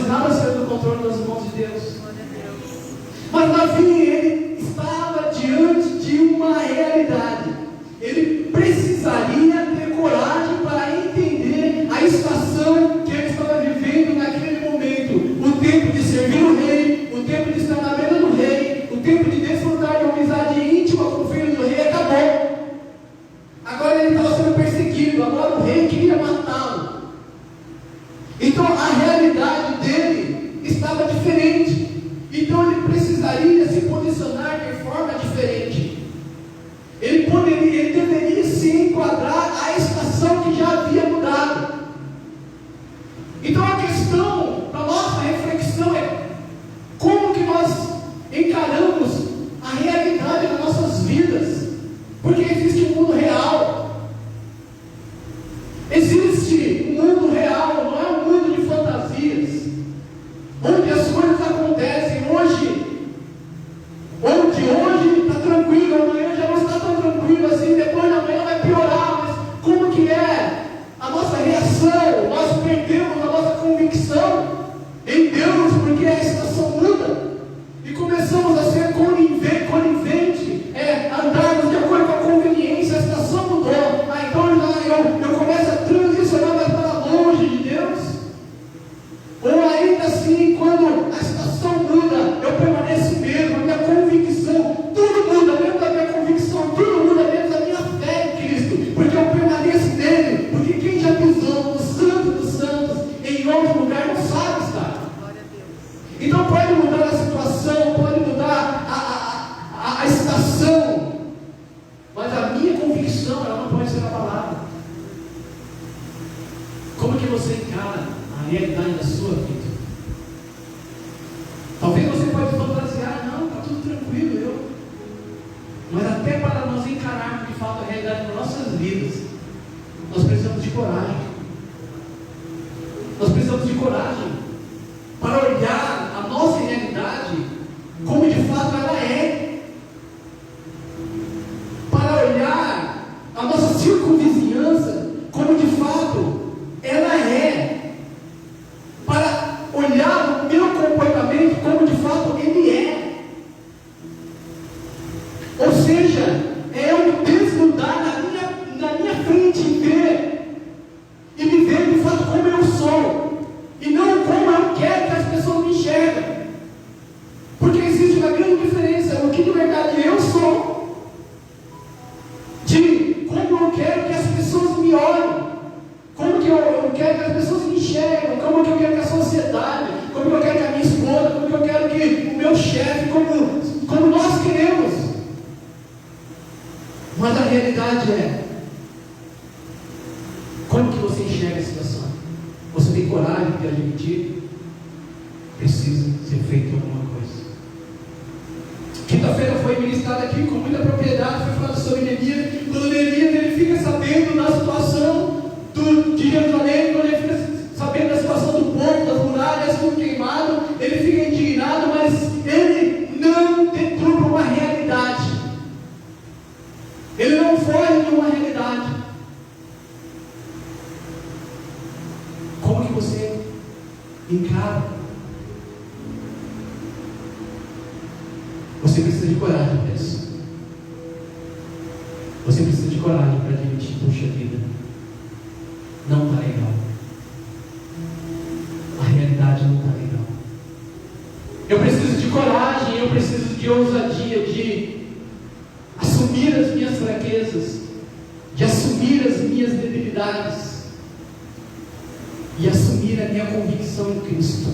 nada saiu do controle das mãos de Deus. Mas Davi, ele estava diante de uma realidade. Ele precisaria ter coragem para entender a estação que ele estava vivendo naquele momento. O tempo de servir o rei, o tempo de estar na mesa do rei, o tempo de desfrutar de uma amizade íntima com o filho do rei acabou. Agora ele estava sendo perseguido, agora o rei queria matá-lo. Então a realidade dele estava diferente. Então ele precisaria se posicionar de forma diferente. Ele deveria se enquadrar à estação que já havia mudado. Então a questão da nossa reflexão é como que nós encaramos a realidade das nossas vidas. Porque existe um mundo real. Existe um mundo real, não é um mundo de fantasias, onde as coisas acontecem hoje. Onde hoje está tranquilo, amanhã já não está tão tranquilo assim, depois da manhã vai piorar. Mas como que é a nossa reação? Nós perdemos a nossa convicção em Deus, porque a estação muda e começamos a ser conivente, andarmos de acordo com a conveniência. A estação mudou, então eu começo a transicionar mais para longe de Deus. Ou ainda assim, quando a estação muda, eu permaneço mesmo, a minha convicção, tudo muda dentro da minha convicção, tudo muda dentro da minha fé em Cristo, porque eu permaneço nele, porque quem já pisou no Santo dos Santos em outro lugar não sabe estar. Então pode mudar a situação, pode mudar a estação, mas a minha convicção, ela não pode ser abalada. Como que você encara a realidade da sua vida? Talvez você pode fantasiar, não, está tudo tranquilo, mas até para nós encararmos de fato a realidade das nossas vidas, nós precisamos de coragem. Nós precisamos de coragem para olhar a nossa realidade como de fato ela é, para olhar a nossa circunvizinhança como de fato ela é, para olhar o meu comportamento como de fato ele é. Ou seja, é eu me desnudar na minha frente e me ver de fato como eu sou, e não como eu quero que as pessoas me enxergam. Porque existe uma grande diferença, o que de verdade eu sou, de como eu quero que as pessoas me olhem, como que eu quero que as pessoas me enxergam, como que eu quero que a sociedade, como que eu quero que a minha esposa, como que eu quero que o meu chefe, como nós queremos. Mas a realidade é, como que você enxerga a situação? Você tem coragem de admitir? Precisa ser feito alguma coisa. Quinta-feira foi ministrado aqui com muita propriedade, foi falado sobre Neemias. Quando Neemias ele fica sabendo da situação de Jerusalém, quando ele fica sabendo da situação do povo, das muralhas, tudo queimado, ele fica indignado, mas ele não deturpa uma realidade. Ele não foge de uma realidade. Como que você encara? Você precisa de coragem para isso. Você precisa de coragem para admitir, puxa vida, não está legal. A realidade não está legal. Eu preciso de coragem, eu preciso de ousadia, de assumir as minhas fraquezas, de assumir as minhas debilidades e assumir a minha convicção em Cristo.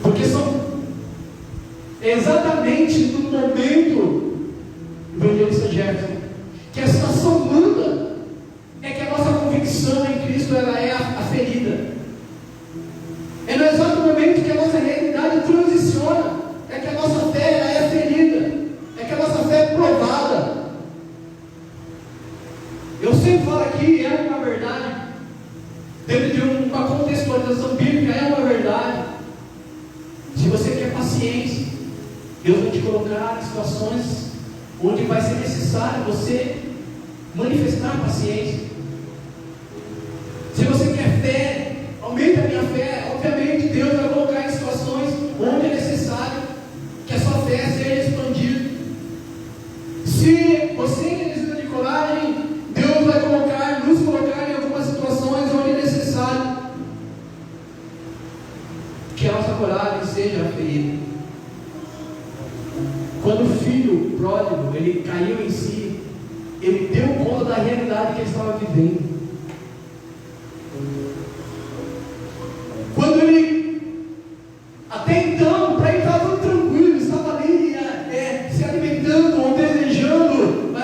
Porque é exatamente no momento, evangelista Jefferson, que a situação muda, é que a nossa convicção em Cristo ela é aferida. É no exato momento que a nossa realidade transiciona, é que a nossa fé ela é ferida, é que a nossa fé é provada. Eu sempre falo aqui, é uma verdade, dentro de uma contextualização bíblica, é uma verdade. Se você quer paciência, Deus vai te colocar em situações onde vai ser necessário você manifestar paciência. Se você quer fé, aumenta a minha fé coragem seja ferida. Quando o filho pródigo, ele caiu em si, ele deu conta da realidade que ele estava vivendo. Quando ele, até então, para ele estava tudo tranquilo, estava ali se alimentando ou desejando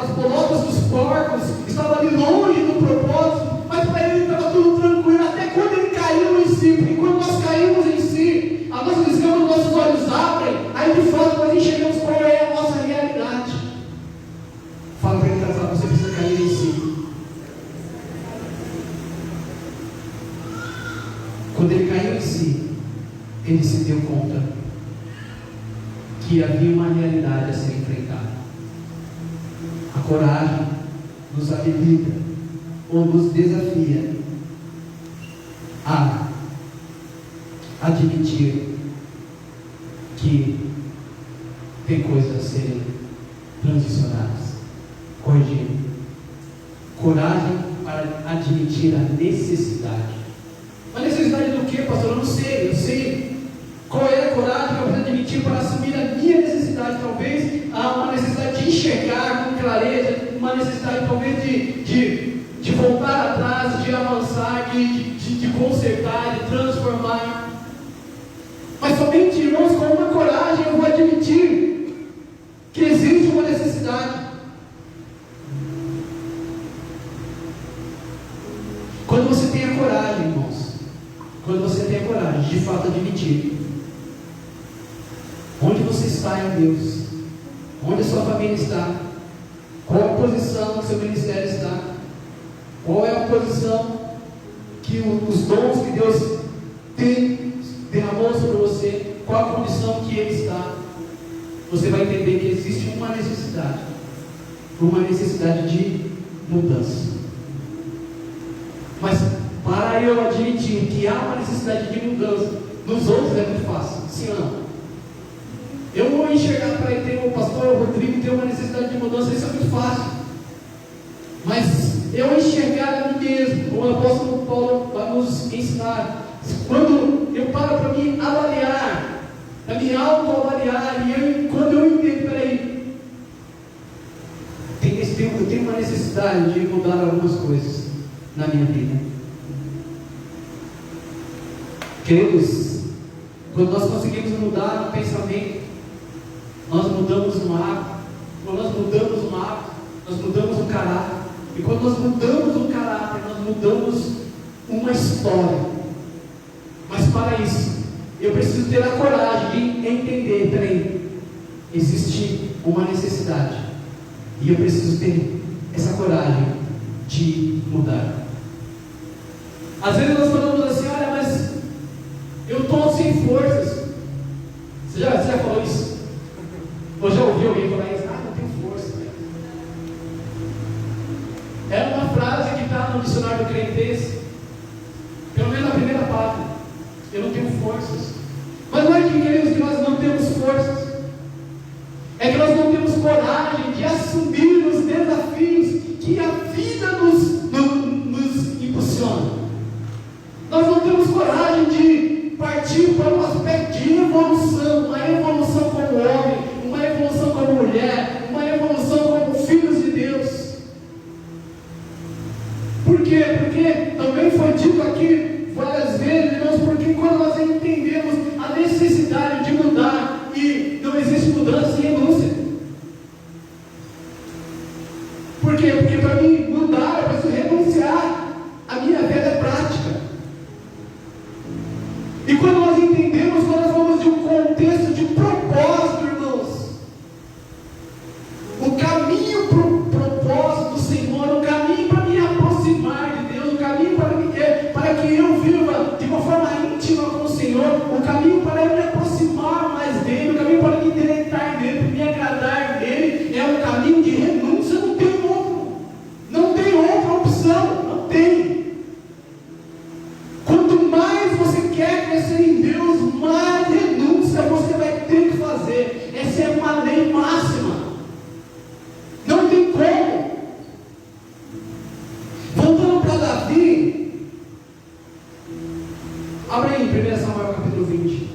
as bolocas dos porcos, estava ali longe do propósito, mas para ele estava tudo tranquilo, até quando ele caiu em si. Porque quando nós caímos em si, a nossa visão, os nossos olhos abrem, aí de fato nós enxergamos qual é a nossa realidade. Fala para ele, casal, você precisa cair em si. Quando ele caiu em si, ele se deu conta que havia uma realidade a ser enfrentada. A coragem nos habilita ou nos desafia a admitir que tem coisas a serem transicionadas, corrigidas. Coragem para admitir a necessidade. A necessidade do que, pastor? Eu não sei. Eu sei qual é a coragem que eu preciso admitir para assumir a minha necessidade. Talvez uma necessidade de enxergar com clareza, uma necessidade talvez de voltar atrás, de avançar, de consertar, de transformar. Mas somente, irmãos, com uma coragem eu vou admitir que existe uma necessidade. Quando você tem a coragem, irmãos, quando você tem a coragem de fato admitir onde você está em Deus, onde a sua família está, qual a posição que o seu ministério está, qual é a posição que os dons que Deus derramou sobre você, qual a condição que Ele está, você vai entender que existe uma necessidade de mudança. Mas para eu admitir que há uma necessidade de mudança, nos outros é muito fácil, sim ou não? Eu vou enxergar para ele, o pastor Rodrigo tem uma necessidade de mudança, isso é muito fácil. Mas eu enxergar a mim mesmo, como o apóstolo Paulo vai nos ensinar, quando eu paro para me avaliar, para me autoavaliar, e quando eu entendo, peraí, eu tenho uma necessidade de mudar algumas coisas na minha vida. Queridos, quando nós conseguimos mudar o pensamento, nós mudamos um hábito. Quando nós mudamos um hábito, nós mudamos um caráter. E quando nós mudamos um caráter, nós mudamos uma história. Mas para isso, eu preciso ter a coragem de entender, peraí, existe uma necessidade. E eu preciso ter essa coragem de mudar. Às vezes nós falamos assim, olha, mas eu estou sem forças. Você já falou isso? Ou já ouviu alguém falar isso? Não tenho força. É uma frase que está no dicionário do Cretense, pelo menos na primeira página. Eu não tenho forças. Mas não é que queremos que nós não temos forças. É que nós não temos coragem de assumir os desafios que a vida nos impulsiona. Nós não temos coragem de partir para um aspecto de evolução, uma evolução como homem, uma evolução como mulher, uma evolução como filhos de Deus. Por quê? Porque também foi dito aqui várias vezes, irmãos, porque quando nós entendemos a necessidade de mudar, e não existe mudança sem renúncia. Por quê? Porque para mim mudar, eu preciso renunciar à minha velha prática. E quando nós entendemos, quando nós vamos de um contexto de propósito, irmãos, o caminho para o propósito do Senhor, o caminho para me aproximar de Deus, o caminho para que eu viva de uma forma íntima com o Senhor, o caminho para eu me aproximar mais dele, o caminho para me deleitar dele, para me agradar dele, é um caminho de renúncia. Não tem outra opção, não tem. Quanto mais você quer crescer em Deus, mais renúncia você vai ter que fazer. Essa é uma lei máxima. Não tem como. Voltando para Davi, Abra aí, 1 Samuel capítulo 20.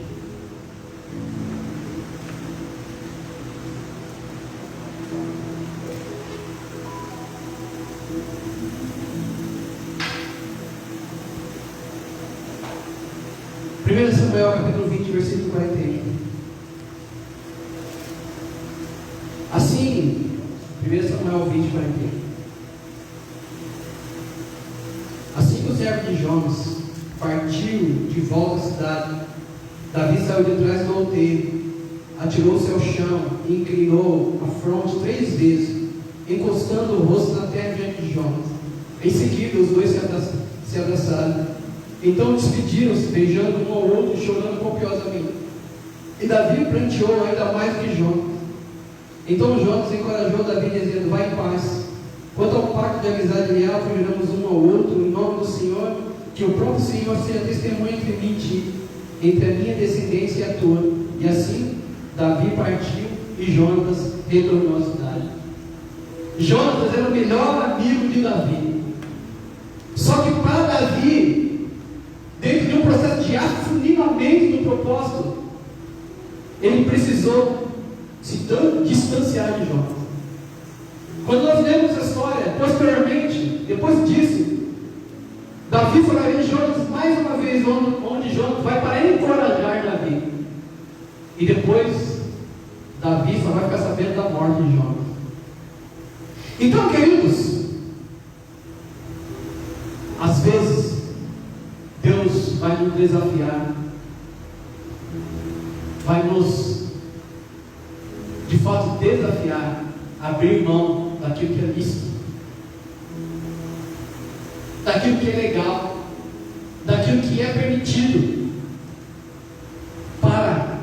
Primeiro Samuel capítulo 20, versículo 41. Assim, 1 Samuel 20, 41. Assim que o servo de Jonas partiu de volta à cidade, Davi saiu de trás do outeiro, atirou-se ao chão e inclinou a fronte 3 vezes, encostando o rosto na terra diante de Jonas. Em seguida, os dois se abraçaram. Então despediram-se, beijando um ao outro e chorando copiosamente. E Davi pranteou ainda mais que Jonas. Então Jonas encorajou Davi, dizendo: vai em paz. Quanto ao pacto de amizade leal, juramos um ao outro, em nome do Senhor, que o próprio Senhor seja testemunha entre mim e ti, entre a minha descendência e a tua. E assim Davi partiu e Jonas retornou à cidade. Jonas era o melhor amigo de Davi. Só que para Davi, dentro de um processo de afunilamento do propósito, ele precisou se distanciar de Jonas. Quando nós lemos a história, posteriormente, depois disso, Davi foi ver Jonas mais uma vez, onde Jonas vai para encorajar Davi. E depois, Davi só vai ficar sabendo da morte de Jonas. Então, queridos, às vezes, Deus vai nos desafiar, vai nos, de fato, desafiar a abrir mão daquilo que é lícito, daquilo que é legal, daquilo que é permitido, para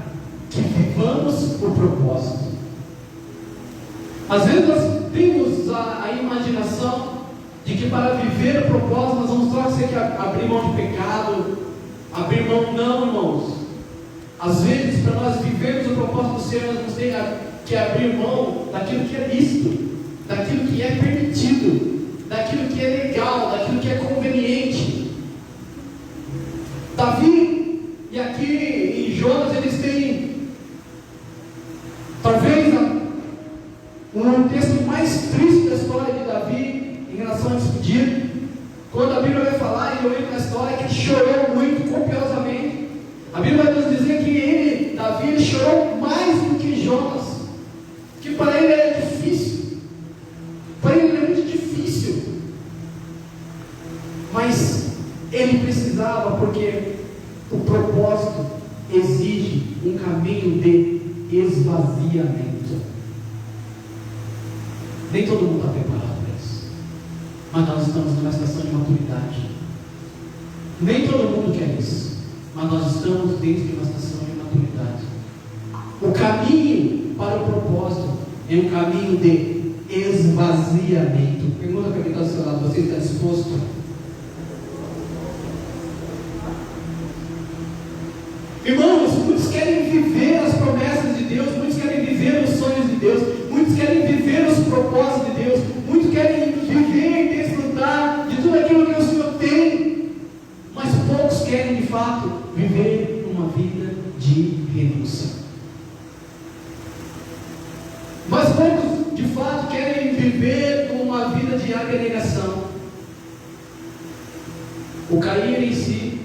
que vivamos o propósito. Às vezes nós temos a imaginação de que para viver o propósito nós vamos só ter que abrir mão de pecado, abrir mão, não, irmãos. Às vezes, para nós vivermos o propósito do Senhor, nós vamos ter que abrir mão daquilo que é lícito, daquilo que é permitido, daquilo que é legal, daquilo que é conveniente. Davi, e aqui em Jonas, eles têm talvez um texto mais triste da história de Davi em relação a despedir. Quando a Bíblia vai falar, e eu lembro na história que ele chorou muito, copiosamente. A Bíblia vai nos dizer que ele, Davi, ele chorou mais do que Jonas, que para ele era difícil, para ele era muito difícil, mas ele precisava, porque o propósito exige um caminho de esvaziamento. Nem todo mundo está preparado para isso, mas nós estamos numa estação de maturidade. Nem todo mundo quer isso, mas nós estamos dentro de uma estação de maturidade. O caminho para o propósito é um caminho de esvaziamento. Pergunta para quem está do seu lado: você está disposto? Irmãos, muitos querem viver as promessas de Deus, muitos querem viver os sonhos de Deus, muitos querem viver os propósitos de Deus, muitos querem viver e desfrutar de tudo aquilo que o Senhor tem, mas poucos querem de fato viver uma vida de renúncia. Mas poucos de fato querem viver uma vida de abnegação. O Caim em si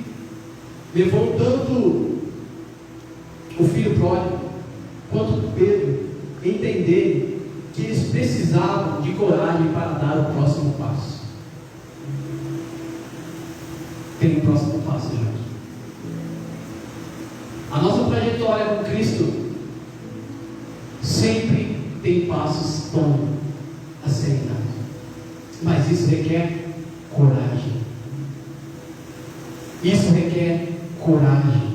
levou tanto o filho pródigo quanto Pedro entender que eles precisavam de coragem para dar o próximo passo. Tem um próximo passo, gente. A nossa trajetória com Cristo sempre tem passos tão acelerados, mas isso requer coragem. Isso requer coragem.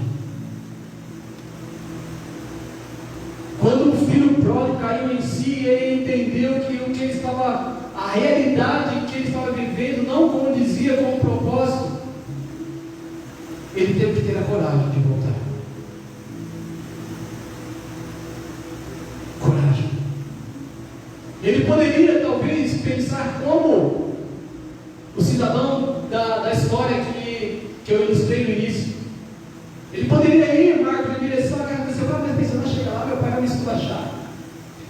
Quando o filho pródigo caiu em si, ele entendeu que o que ele estava, a realidade que ele estava vivendo, não como dizia, como propósito, ele teve que ter a coragem de voltar. Coragem. Ele poderia talvez pensar como o cidadão da história que eu ilustrei no início,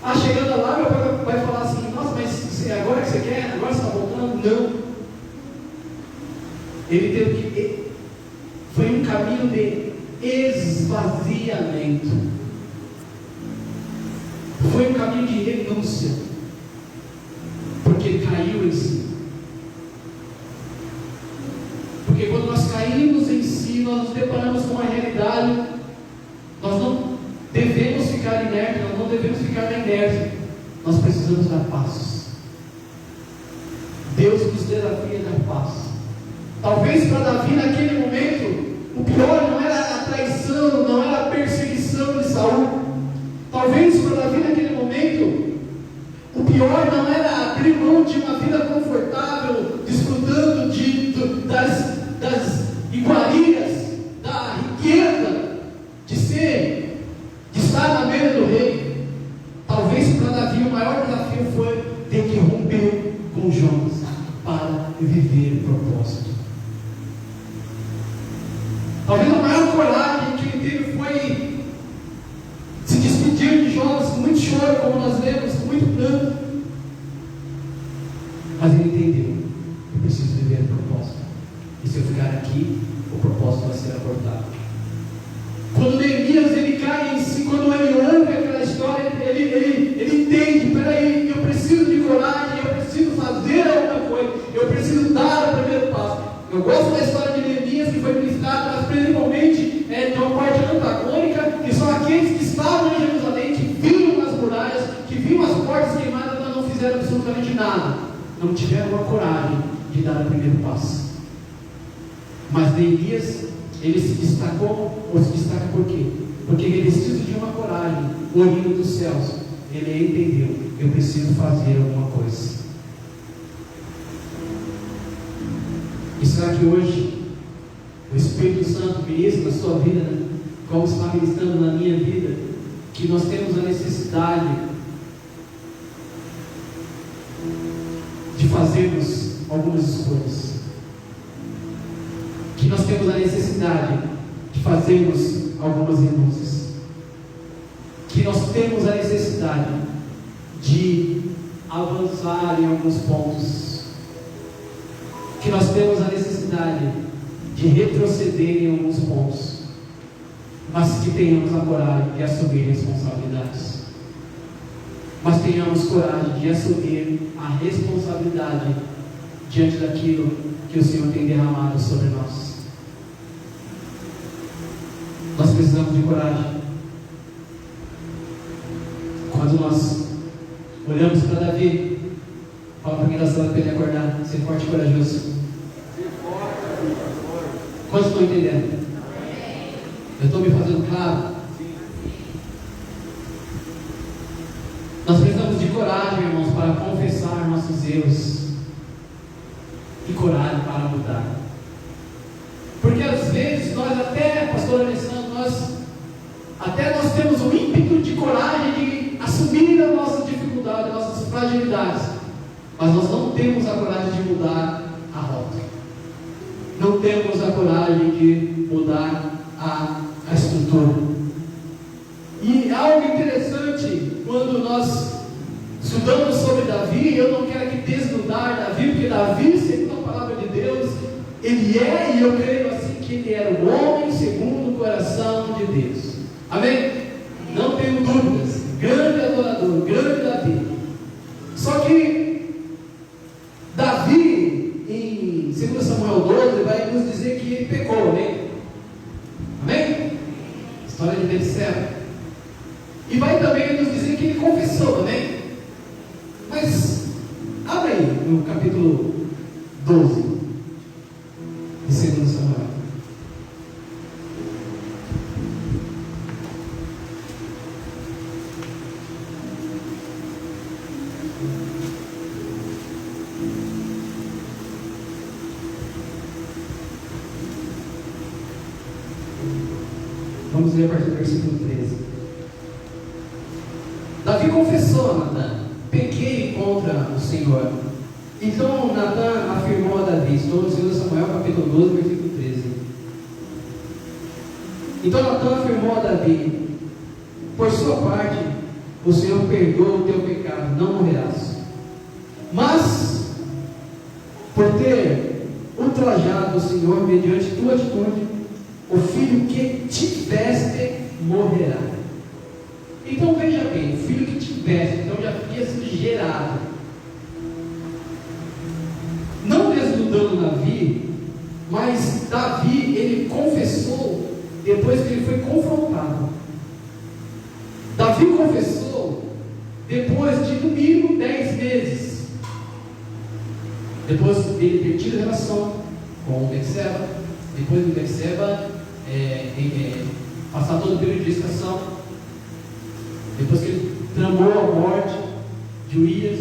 Mas chegando lá, meu pai vai falar assim: nossa, mas agora que você quer? Agora você está voltando? Não. Ele teve que. Foi um caminho de esvaziamento. Foi um caminho de renúncia. Porque ele caiu em si. Porque quando nós caímos em si, nós nos deparamos com uma realidade. Nós não devemos ficar inertes, nós não devemos ficar na inércia. Nós precisamos dar passos. Deus nos desafia a dar passos. Talvez para Davi naquele momento, o pior não era a traição, não era a perseguição de Saul. Talvez para Davi naquele momento, o pior não era abrir mão de uma vida confortável, desfrutando das iguarias, da riqueza, de estar na mesa do rei. Talvez para Davi o maior desafio foi ter que romper com Jonas para viver o propósito. Talvez a maior coragem que ele teve foi se despedir de Jonas com muito choro, como nós lemos, com muito pranto. Mas ele entendeu: eu preciso viver o propósito. E se eu ficar aqui, o propósito vai ser abortado. Quando Neemias ele cai em si, quando ele ouve aquela história, ele entende: peraí, eu preciso de coragem, eu preciso fazer alguma coisa, eu preciso dar o primeiro passo. Eu gosto da história de Neemias, que foi ministrada, mas principalmente de uma parte antagônica, que são aqueles que estavam em Jerusalém, que viram as muralhas, que viram as portas queimadas, mas não fizeram absolutamente nada. Não tiveram a coragem de dar o primeiro passo. Mas Neemias, ele se destacou, ou se destaca por quê? Porque revestido de uma coragem, olhando dos céus, ele entendeu: eu preciso fazer alguma coisa. E será que hoje o Espírito Santo ministra na sua vida, né? Como está ministrando na minha vida, que nós temos a necessidade de fazermos algumas escolhas, que nós temos a necessidade de fazermos algumas renúncias, que nós temos a necessidade de avançar em alguns pontos, que nós temos a necessidade de retroceder em alguns pontos, mas que tenhamos a coragem de assumir responsabilidades. Mas tenhamos coragem de assumir a responsabilidade diante daquilo que o Senhor tem derramado sobre nós. Nós precisamos de coragem. Quando nós olhamos para Davi, fala para quem da sala para ele acordar: ser forte e corajoso. Quantos estão entendendo? Eu estou me fazendo claro? Nós precisamos de coragem, irmãos, para confessar nossos erros, e coragem para mudar. Porque às vezes nós até, pastor Alessandro, nós temos um ímpeto de coragem de assumir as nossas dificuldades, as nossas fragilidades, mas nós não temos a coragem de mudar a rota. Não temos a coragem de mudar a estrutura. E algo interessante, quando nós estudamos sobre Davi, eu não quero aqui desnudar Davi, porque Davi, segundo a palavra de Deus, ele é, e eu creio assim, que ele era o homem segundo o coração de Deus. Amém? Não tenho dúvidas. Grande adorador, grande Davi. Só que Davi, em 2 Samuel 12, vai nos dizer que ele pecou, né? Amém? História de Betseba. E vai também nos dizer que ele confessou, amém? Mas, abre aí no capítulo 12 de 2 Samuel. Vamos ler a partir do versículo 13. Davi confessou a Natã: pequei contra o Senhor. Então Natã afirmou a Davi, estou em 2 Samuel capítulo 12, versículo 13. Então Natã afirmou a Davi: por sua parte, o Senhor perdoa o teu pecado, não morrerás. Mas, por ter ultrajado o Senhor mediante tua atitude, o filho que tiveste morrerá. Então veja bem, o filho que tiveste, então já havia sido gerado, não desnudando Davi, mas Davi, ele confessou depois que ele foi confrontado. Davi confessou depois de no mínimo 10 meses, depois dele ter tido relação com Betseba, depois de Betseba passar todo o período de gestação, depois que ele tramou a morte de Urias,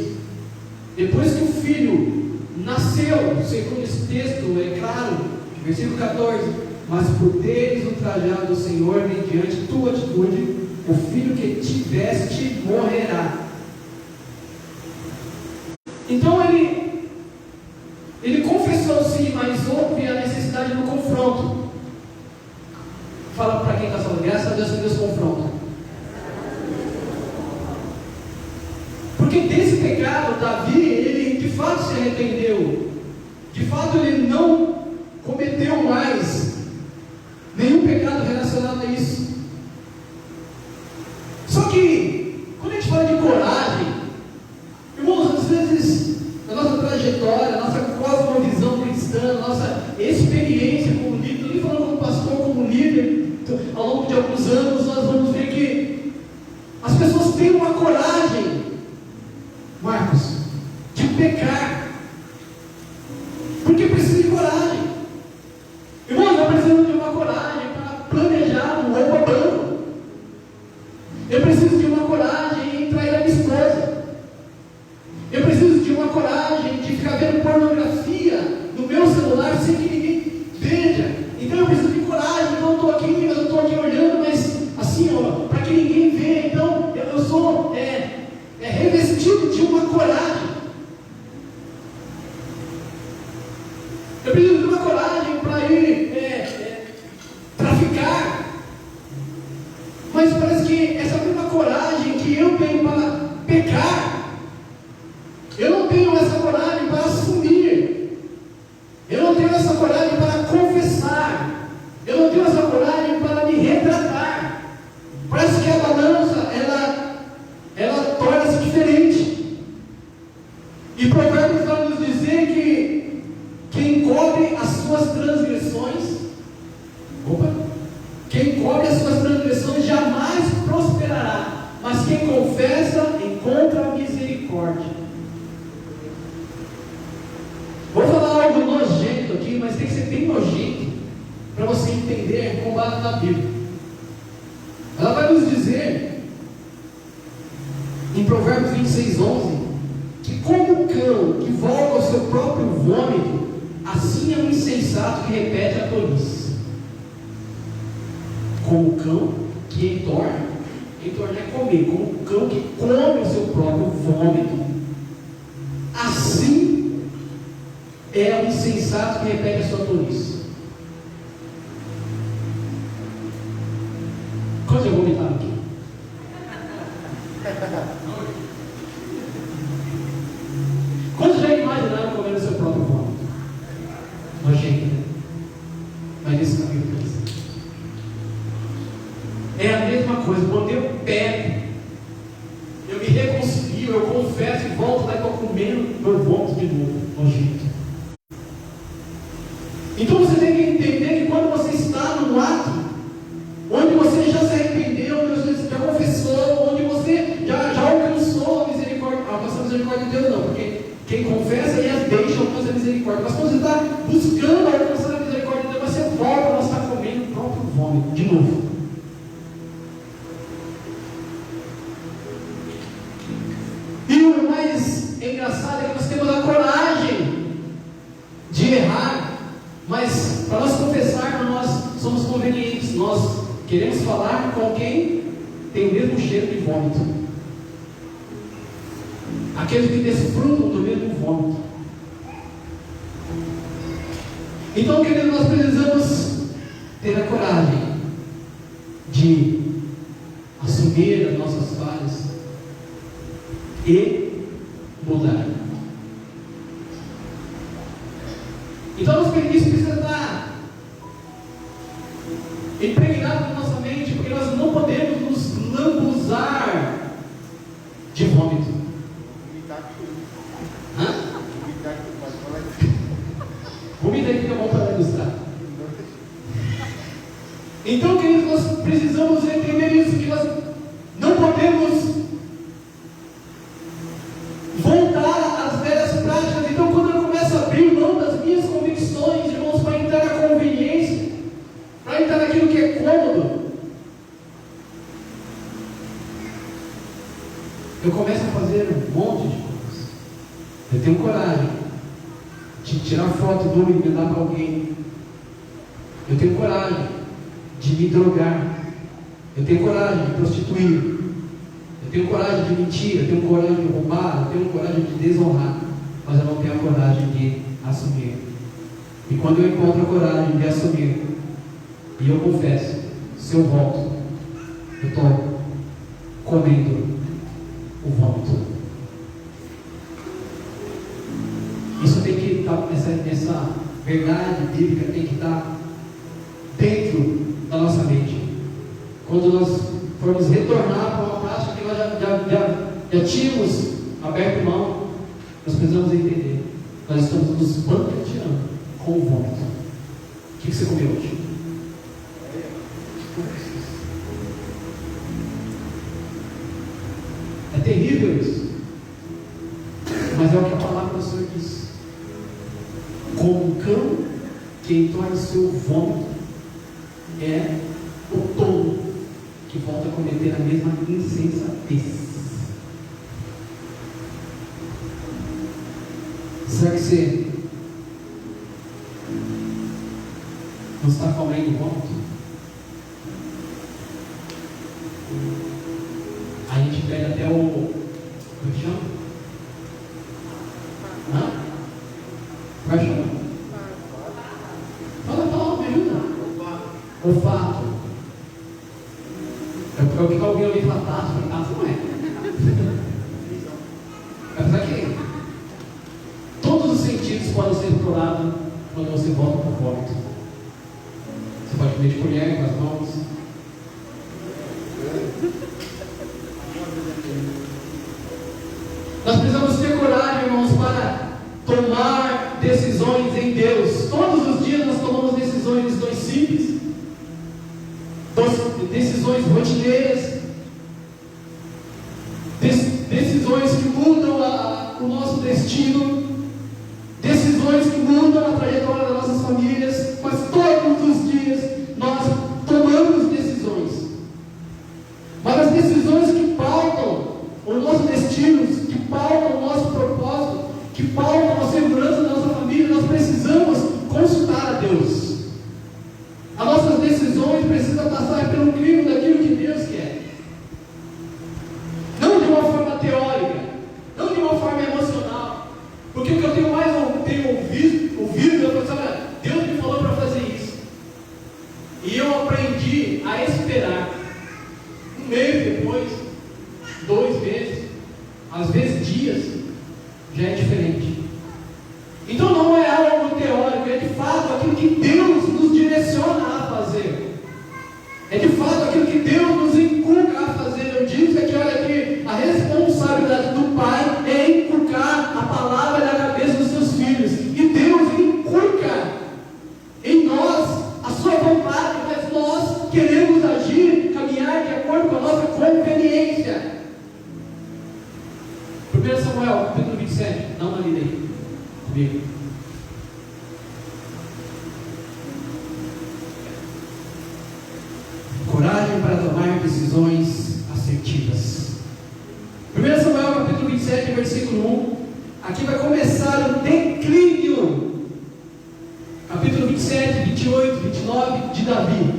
depois que o filho nasceu, segundo esse texto, é claro, versículo 14, mas por teres ultrajado o Senhor mediante tua atitude, o filho que tiveste morrerá. Então ele confessou sim, mas houve a necessidade do confronto. Fala para quem está falando, graças a Deus que Deus confronta. Porque desse pecado, Davi, ele de fato se arrependeu. De fato, ele não cometeu mais nenhum pecado relacionado a isso. Só que, quando a gente fala de coragem, irmãos, às vezes, a nossa trajetória, a nossa cosmovisão cristã, a nossa experiência como líder, não falando como pastor, como líder, ao longo de alguns anos, nós vamos ver que as pessoas têm uma coragem, Marcos, de pecar, porque precisa de coragem. Irmãos, eu preciso de uma coragem para planejar um roubo a banco. Eu preciso de uma coragem em trair a minha esposa. Eu preciso de uma coragem de ficar vendo pornografia no meu celular sem que ninguém veja. Então eu preciso de coragem. Então eu estou aqui olhando, mas assim, para que ninguém veja. Então eu sou revestido de uma coragem. Eu preciso de uma coragem para ir traficar. Mas parece que essa mesma coragem que eu tenho para pecar, eu não tenho essa coragem para assumir. Eu não tenho essa coragem para confessar. Eu não tenho essa coragem para me retratar. Parece que a balança, ela torna-se diferente. E Provérbios vai nos dizer que quem cobre as suas transgressões, quem cobre as suas transgressões jamais prosperará, mas quem confessa encontra misericórdia. Vou falar algo nojento aqui, mas tem que ser bem nojento para você entender com base na Bíblia. Ela vai nos dizer em Provérbios 26:11 que como o cão que volta ao seu próprio vômito, assim é um insensato que repete a tolice. Como o cão que entorna é comer, como o cão que come o seu próprio vômito, assim é o insensato que repete a sua tolice. Quando eu vomitar aqui? Quantos já imaginaram comer o seu próprio vômito? Nojento, né? Mas isso não é isso. É a mesma coisa, quando eu pego, eu me reconcilio, eu confesso e volto lá e estou comendo meu vômito de novo, nojento. Então você tem que entender que quando você está num ato, onde você já se arrependeu, onde você já confessou, onde você já alcançou a misericórdia, alcançou a misericórdia de Deus não, porque quem confessa e as deixa alcança a misericórdia, mas quando você está buscando alcançar a misericórdia de Deus, você volta, você está comendo o próprio vômito de novo. E o mais engraçado é que nós temos a coragem de errar, mas para nós confessarmos, nós somos convenientes, nós queremos falar com quem tem o mesmo cheiro de vômito, aqueles que desfrutam do mesmo vômito. Então, queridos, nós precisamos ter a coragem de assumir as nossas falhas, e mudar. Então, nosso isso precisa estar impregnado na nossa mente, porque nós não podemos nos lambuzar de vômito. Vomita aí, fica bom para ilustrar. Então, queridos, nós precisamos entender isso, que nós não podemos voltar às velhas práticas. Então, quando eu começo a abrir mão das minhas convicções, irmãos, para entrar na conveniência, para entrar naquilo que é cômodo, eu começo a fazer um monte de coisas. Eu tenho coragem de tirar foto do e mandar para alguém. Eu tenho coragem de me drogar. Eu tenho coragem de prostituir. Eu tenho coragem de mentir. Eu tenho coragem de roubar. Eu tenho coragem de desonrar. Mas eu não tenho a coragem de assumir. E quando eu encontro a coragem de assumir, e eu confesso, se eu volto, eu estou comendo o vômito. Isso tem que estar, essa verdade bíblica tem que estar dentro da nossa mente. Quando nós formos retornar para uma prática que nós já tínhamos aberto mão, nós precisamos entender. Nós estamos nos banqueteando com o vômito. O que você comeu hoje? É terrível isso. Mas é o que a palavra do Senhor diz. Como um cão que entorna o seu vômito, é o tolo que volta a cometer a mesma insensatez. Será que você não está comendo vômito? A gente pega até o... como que chama? Hã? Vai chamar? Fala, me ajuda. Olfato. É o que alguém ouviu falar, tato, não é. Apesar que todos os sentidos podem ser explorados quando você volta para o vômito. Você pode comer de colher com as mãos. Nós precisamos ter coragem, irmãos, para tomar decisões em Deus. Todos os dias nós tomamos decisões simples, decisões rotineiras, decisões que mudam o nosso destino, decisões que mudam a trajetória das nossas famílias, mas todos os dias nós tomamos decisões. Mas as decisões que pautam o nosso destino, que pautam o nosso propósito, que pautam a segurança da nossa família, nós precisamos consultar a Deus. As nossas decisões precisam passar pelo crivo daquilo que Deus quer. Não de uma forma teórica, não de uma forma emocional. Porque o que eu tenho mais ouvido, eu falo, olha, Deus me falou para fazer isso. E eu aprendi a esperar. Um mês depois, 2 meses, às vezes dias, já é diferente. Então não é algo teórico, é de fato aquilo que Deus nos direciona a fazer. É de fato aquilo que Deus nos inculca a fazer. Eu disse aqui, olha aqui, a responsabilidade do pai é inculcar a palavra na cabeça dos seus filhos. E Deus inculca em nós a sua vontade, mas nós queremos agir, caminhar de acordo com a nossa conveniência. 1 Samuel, capítulo 27, dá uma lida aí comigo. Coragem para tomar decisões assertivas. 1 Samuel, capítulo 27, versículo 1. Aqui vai começar o declínio. Capítulo 27, 28, 29 de Davi.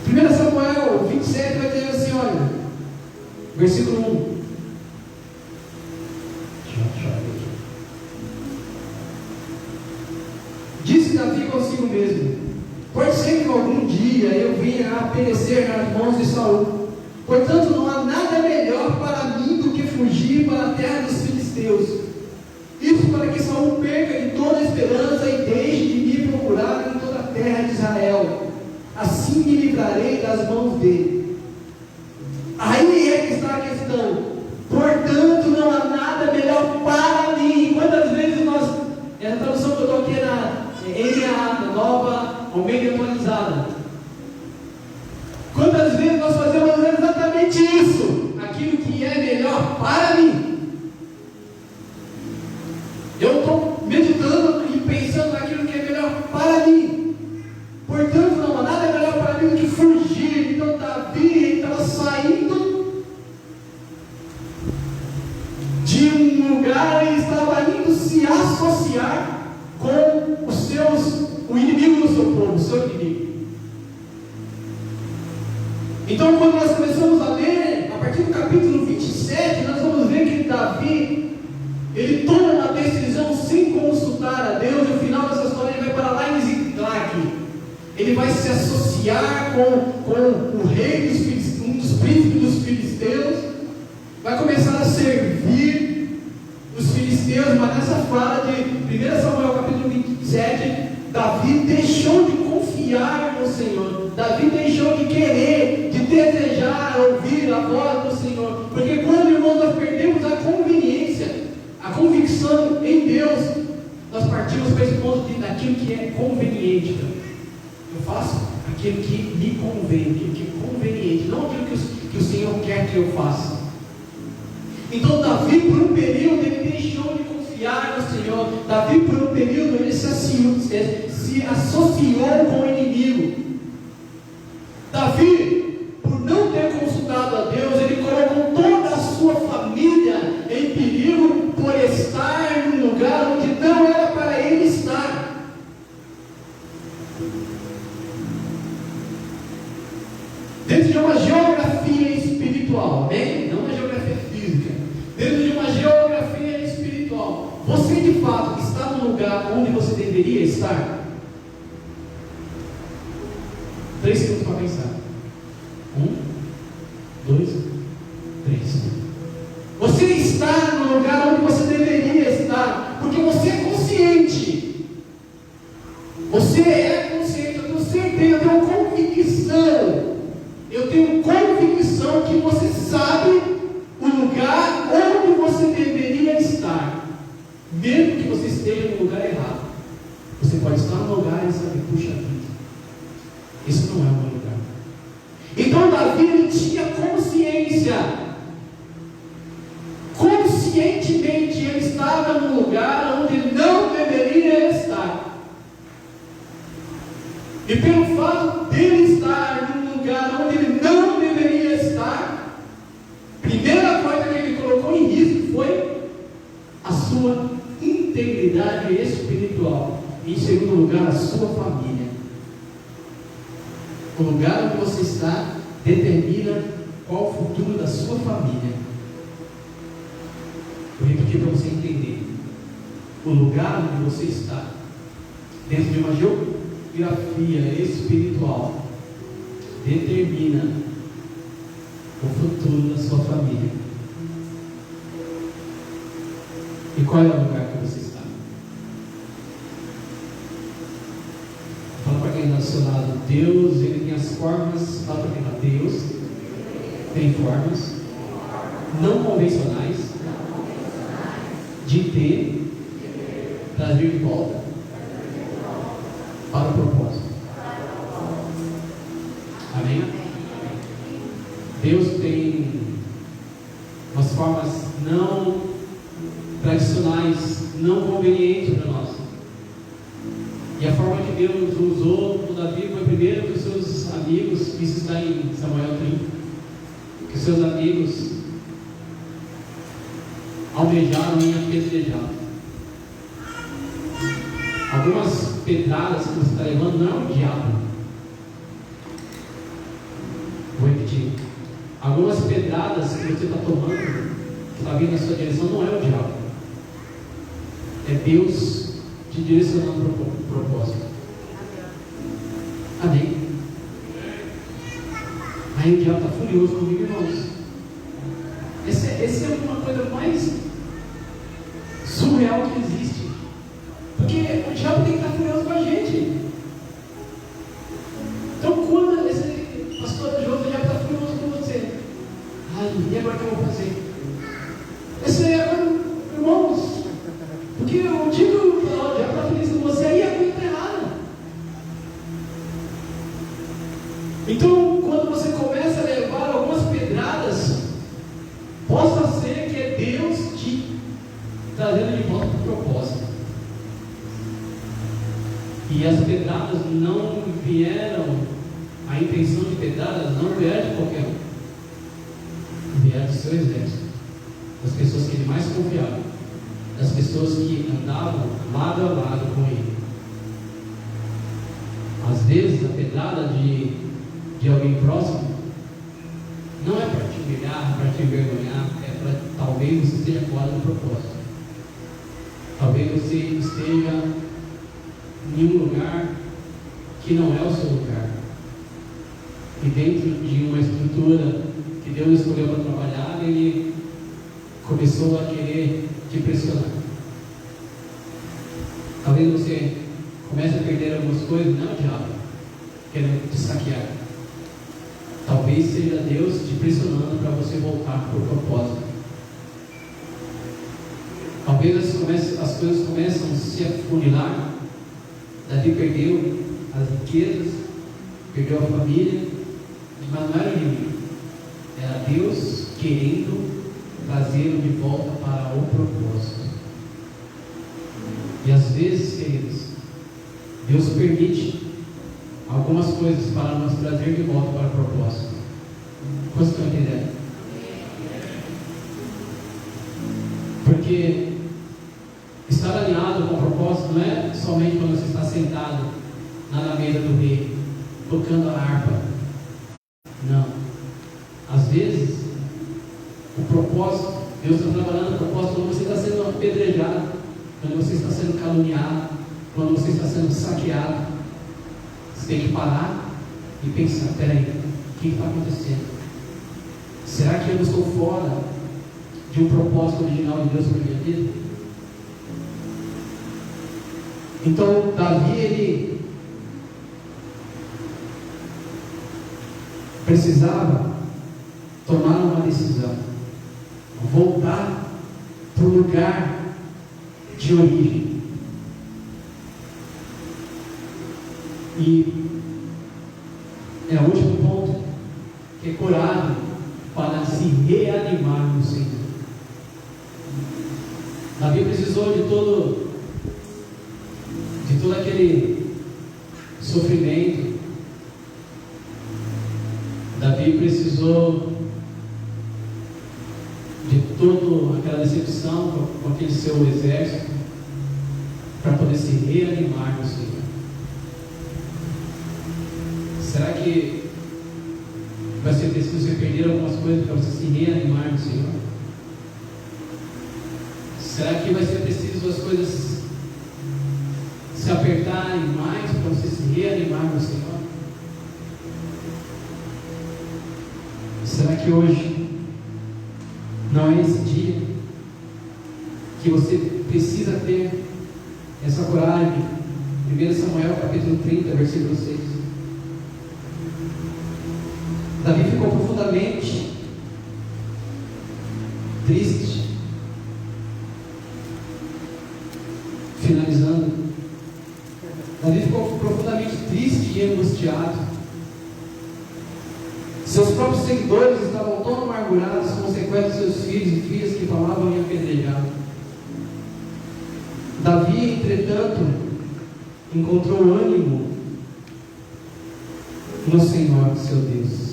1 Samuel 27 vai dizer assim, olha, versículo 1. Disse Davi consigo mesmo: pode ser que algum dia eu venha a perecer nas mãos de Saul. Portanto, não há nada melhor na terra dos filisteus. Isso para que Saul perca de toda a esperança e deixe de me procurar em toda a terra de Israel. Assim me livrarei das mãos dele. Aí é que está a questão. Portanto, não há nada melhor para mim. Quantas vezes nós, essa tradução que eu estou aqui é na NA, na nova Almeida atualizada. Quantas vezes nós fazemos exatamente isso? Aquilo que é melhor para mim. Eu estou meditando e pensando naquilo que é melhor para mim. Portanto, não há nada melhor para mim do que fugir. Então, Davi estava saindo de um lugar e estava indo se associar com o inimigo do seu povo, o seu inimigo. Então, quando nós começamos a ler, a partir do capítulo 27, nós vamos ver que Davi, ele toma uma decisão sem consultar a Deus, e no final dessa história ele vai para lá em Ziclag. Ele vai se associar com o rei dos filisteus, um dos príncipes dos filisteus, vai começar a servir os filisteus, mas nessa fala de 1 Samuel capítulo 27, Davi deixou de confiar no Senhor, Davi deixou de querer, de desejar ouvir a voz do Senhor, porque quando, irmãos, nós perdemos a conveniência, a convicção em Deus, nós partimos para esse ponto daquilo que é conveniente. Eu faço aquilo que me convém, aquilo que é conveniente, não aquilo que o Senhor quer que eu faça. Então Davi, por um período, ele deixou de confiar no Senhor. Davi, por um período, ele se associou com o inimigo. Davi, por não ter consultado a Deus, ele colocou toda a sua família em perigo por estar num lugar onde não era para ele estar. Dentro de uma geografia espiritual, amém? Não uma geografia física. Dentro de uma geografia espiritual, você de fato está no lugar onde você deveria estar? 3 segundos para pensar. 1, 2, 3. Você está no lugar onde você deveria estar, porque você é consciente. Você é consciente, eu tenho certeza, eu tenho convicção. Eu tenho convicção que você sabe o lugar onde você deveria estar, mesmo que você esteja no lugar errado. Você pode estar no lugar e saber, puxa vida, esse não é o meu lugar. Então Davi, ele tinha consciência. Conscientemente ele estava no lugar onde não deveria estar. E pelo fato dele estar num lugar onde ele não deveria estar, a primeira coisa que ele colocou em risco foi a sua integridade espiritual. E em segundo lugar, a sua família. O lugar onde você está determina qual o futuro da sua família. Vou repetir para você entender. O lugar onde você está, dentro de uma geografia espiritual, determina o futuro da sua família. E qual é o lugar que você está? Fala para quem está ao seu lado. Deus, ele tem as formas. Fala para quem está. Deus tem formas não convencionais de ter, trazer de volta para o propósito. Amém? Deus tem umas formas não tradicionais, não convenientes para nós. E a forma que Deus usou o Davi foi primeiro que os seus amigos, isso está em Samuel 30, que os seus amigos almejaram e apedrejaram. Algumas pedradas que você está levando não é o diabo. Vou repetir. Algumas pedradas que você está tomando, que está vindo na sua direção, não é o diabo. É Deus te direcionando para o propósito. Amém? Aí o diabo está furioso comigo, irmãos. Essa é esse é uma coisa mais surreal que existe. Porque o diabo tem que estar furioso com a gente. Então, quando esse pastor João, o diabo está furioso com você, ai, e agora o que eu vou fazer? Esse aí agora, irmãos, porque eu digo, o diabo está feliz com você, aí é coisa errada. Então, quando você começa a levar algumas pedradas, possa ser que é Deus te trazendo de volta para o propósito. E as pedradas não vieram, a intenção de pedradas não vieram de qualquer um, vieram do seu exército, das pessoas que ele mais confiava, das pessoas que andavam lado a lado com ele. Às vezes a pedrada de alguém próximo não é para te humilhar, para te envergonhar, é para talvez você esteja fora do propósito. Talvez você esteja em um lugar que não é o seu lugar. E dentro de uma estrutura que Deus escolheu para trabalhar, ele começou a querer te pressionar. Talvez você comece a perder algumas coisas, não é o diabo querendo te saquear. Talvez seja Deus te pressionando para você voltar para o propósito. Talvez as coisas começam a se afunilar. Davi perdeu as riquezas, perdeu a família, mas não era o inimigo, era Deus querendo trazê-lo de volta para o propósito. E às vezes, queridos, Deus permite algumas coisas para nos trazer de volta para o propósito. Vocês estão entendendo? Porque estar alinhado com o propósito não é somente quando você está sentado na mesa do rei, tocando a harpa. Não. Às vezes, o propósito, Deus está trabalhando o propósito quando você está sendo apedrejado, quando você está sendo caluniado, quando você está sendo saqueado. Você tem que parar e pensar: peraí, o que está acontecendo? Será que eu estou fora de um propósito original de Deus para a minha vida? Então, Davi, ele precisava tomar uma decisão, voltar para o lugar de origem. E é o último ponto, que é coragem para se reanimar no Senhor. Davi precisou de todo aquele sofrimento. Davi precisou de toda aquela decepção com aquele seu exército para poder se reanimar no Senhor. Será que vai ser preciso você perder algumas coisas para você se reanimar no Senhor? Será que vai ser preciso as coisas se apertarem mais para você se reanimar no Senhor? Será que hoje não é esse dia que você precisa ter essa coragem? 1 Samuel capítulo 30, versículo 6. Davi ficou profundamente triste. Finalizando, Davi ficou profundamente triste e angustiado. Seus próprios seguidores estavam tão amargurados com sequestro de seus filhos e filhas que falavam em apedrejá-lo. Davi, entretanto, encontrou ânimo no Senhor, seu Deus.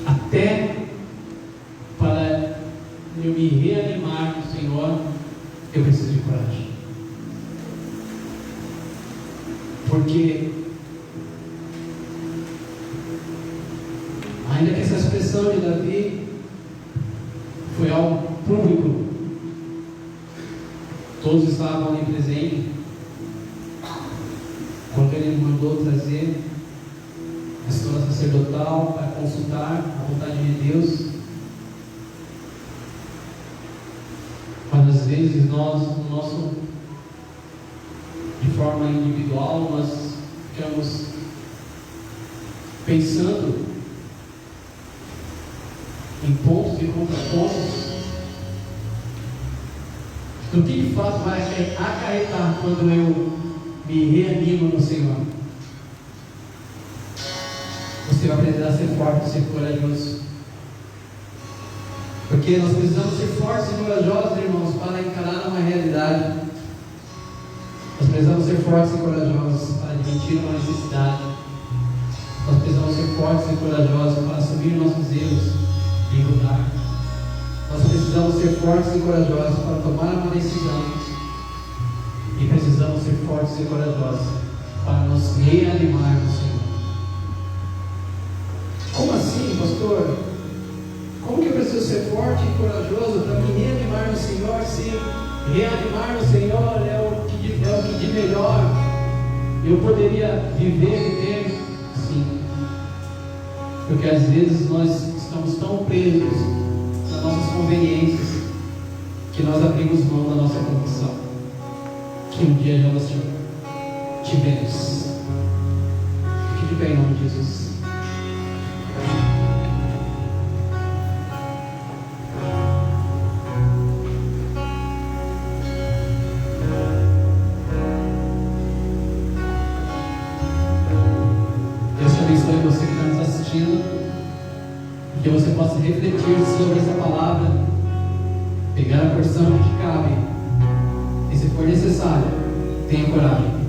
Até para eu me reanimar no Senhor, eu preciso de coragem. Porque ainda que essa expressão de Davi foi algo público, todos estavam ali presentes, quando ele mandou mandou trazer a escola sacerdotal para consultar a vontade de Deus. Mas às vezes nós, de forma individual, nós ficamos pensando em pontos e contrapontos do que de fato vai acarretar quando eu me reanimo no Senhor. Você vai precisar ser forte, ser corajoso, porque nós precisamos ser fortes e corajosos, irmãos, para encarar uma realidade. Nós precisamos ser fortes e corajosos para admitir uma necessidade. Nós precisamos ser fortes e corajosos para assumir nossos erros e mudar. Nós precisamos ser fortes e corajosos para tomar uma decisão. E precisamos ser fortes e corajosos para nos reanimar no Senhor. Como assim, pastor? Como que eu preciso ser forte e corajoso para me reanimar no Senhor? Se reanimar no Senhor é o que de melhor eu poderia viver? Sim. Porque às vezes nós estamos tão presos nas nossas conveniências que nós abrimos mão da nossa convicção, que um dia já nós tivemos. Fique de pé em nome de Jesus. Abençoe você que está nos assistindo, que você possa refletir sobre essa palavra, pegar a porção que cabe, e se for necessário, tenha coragem.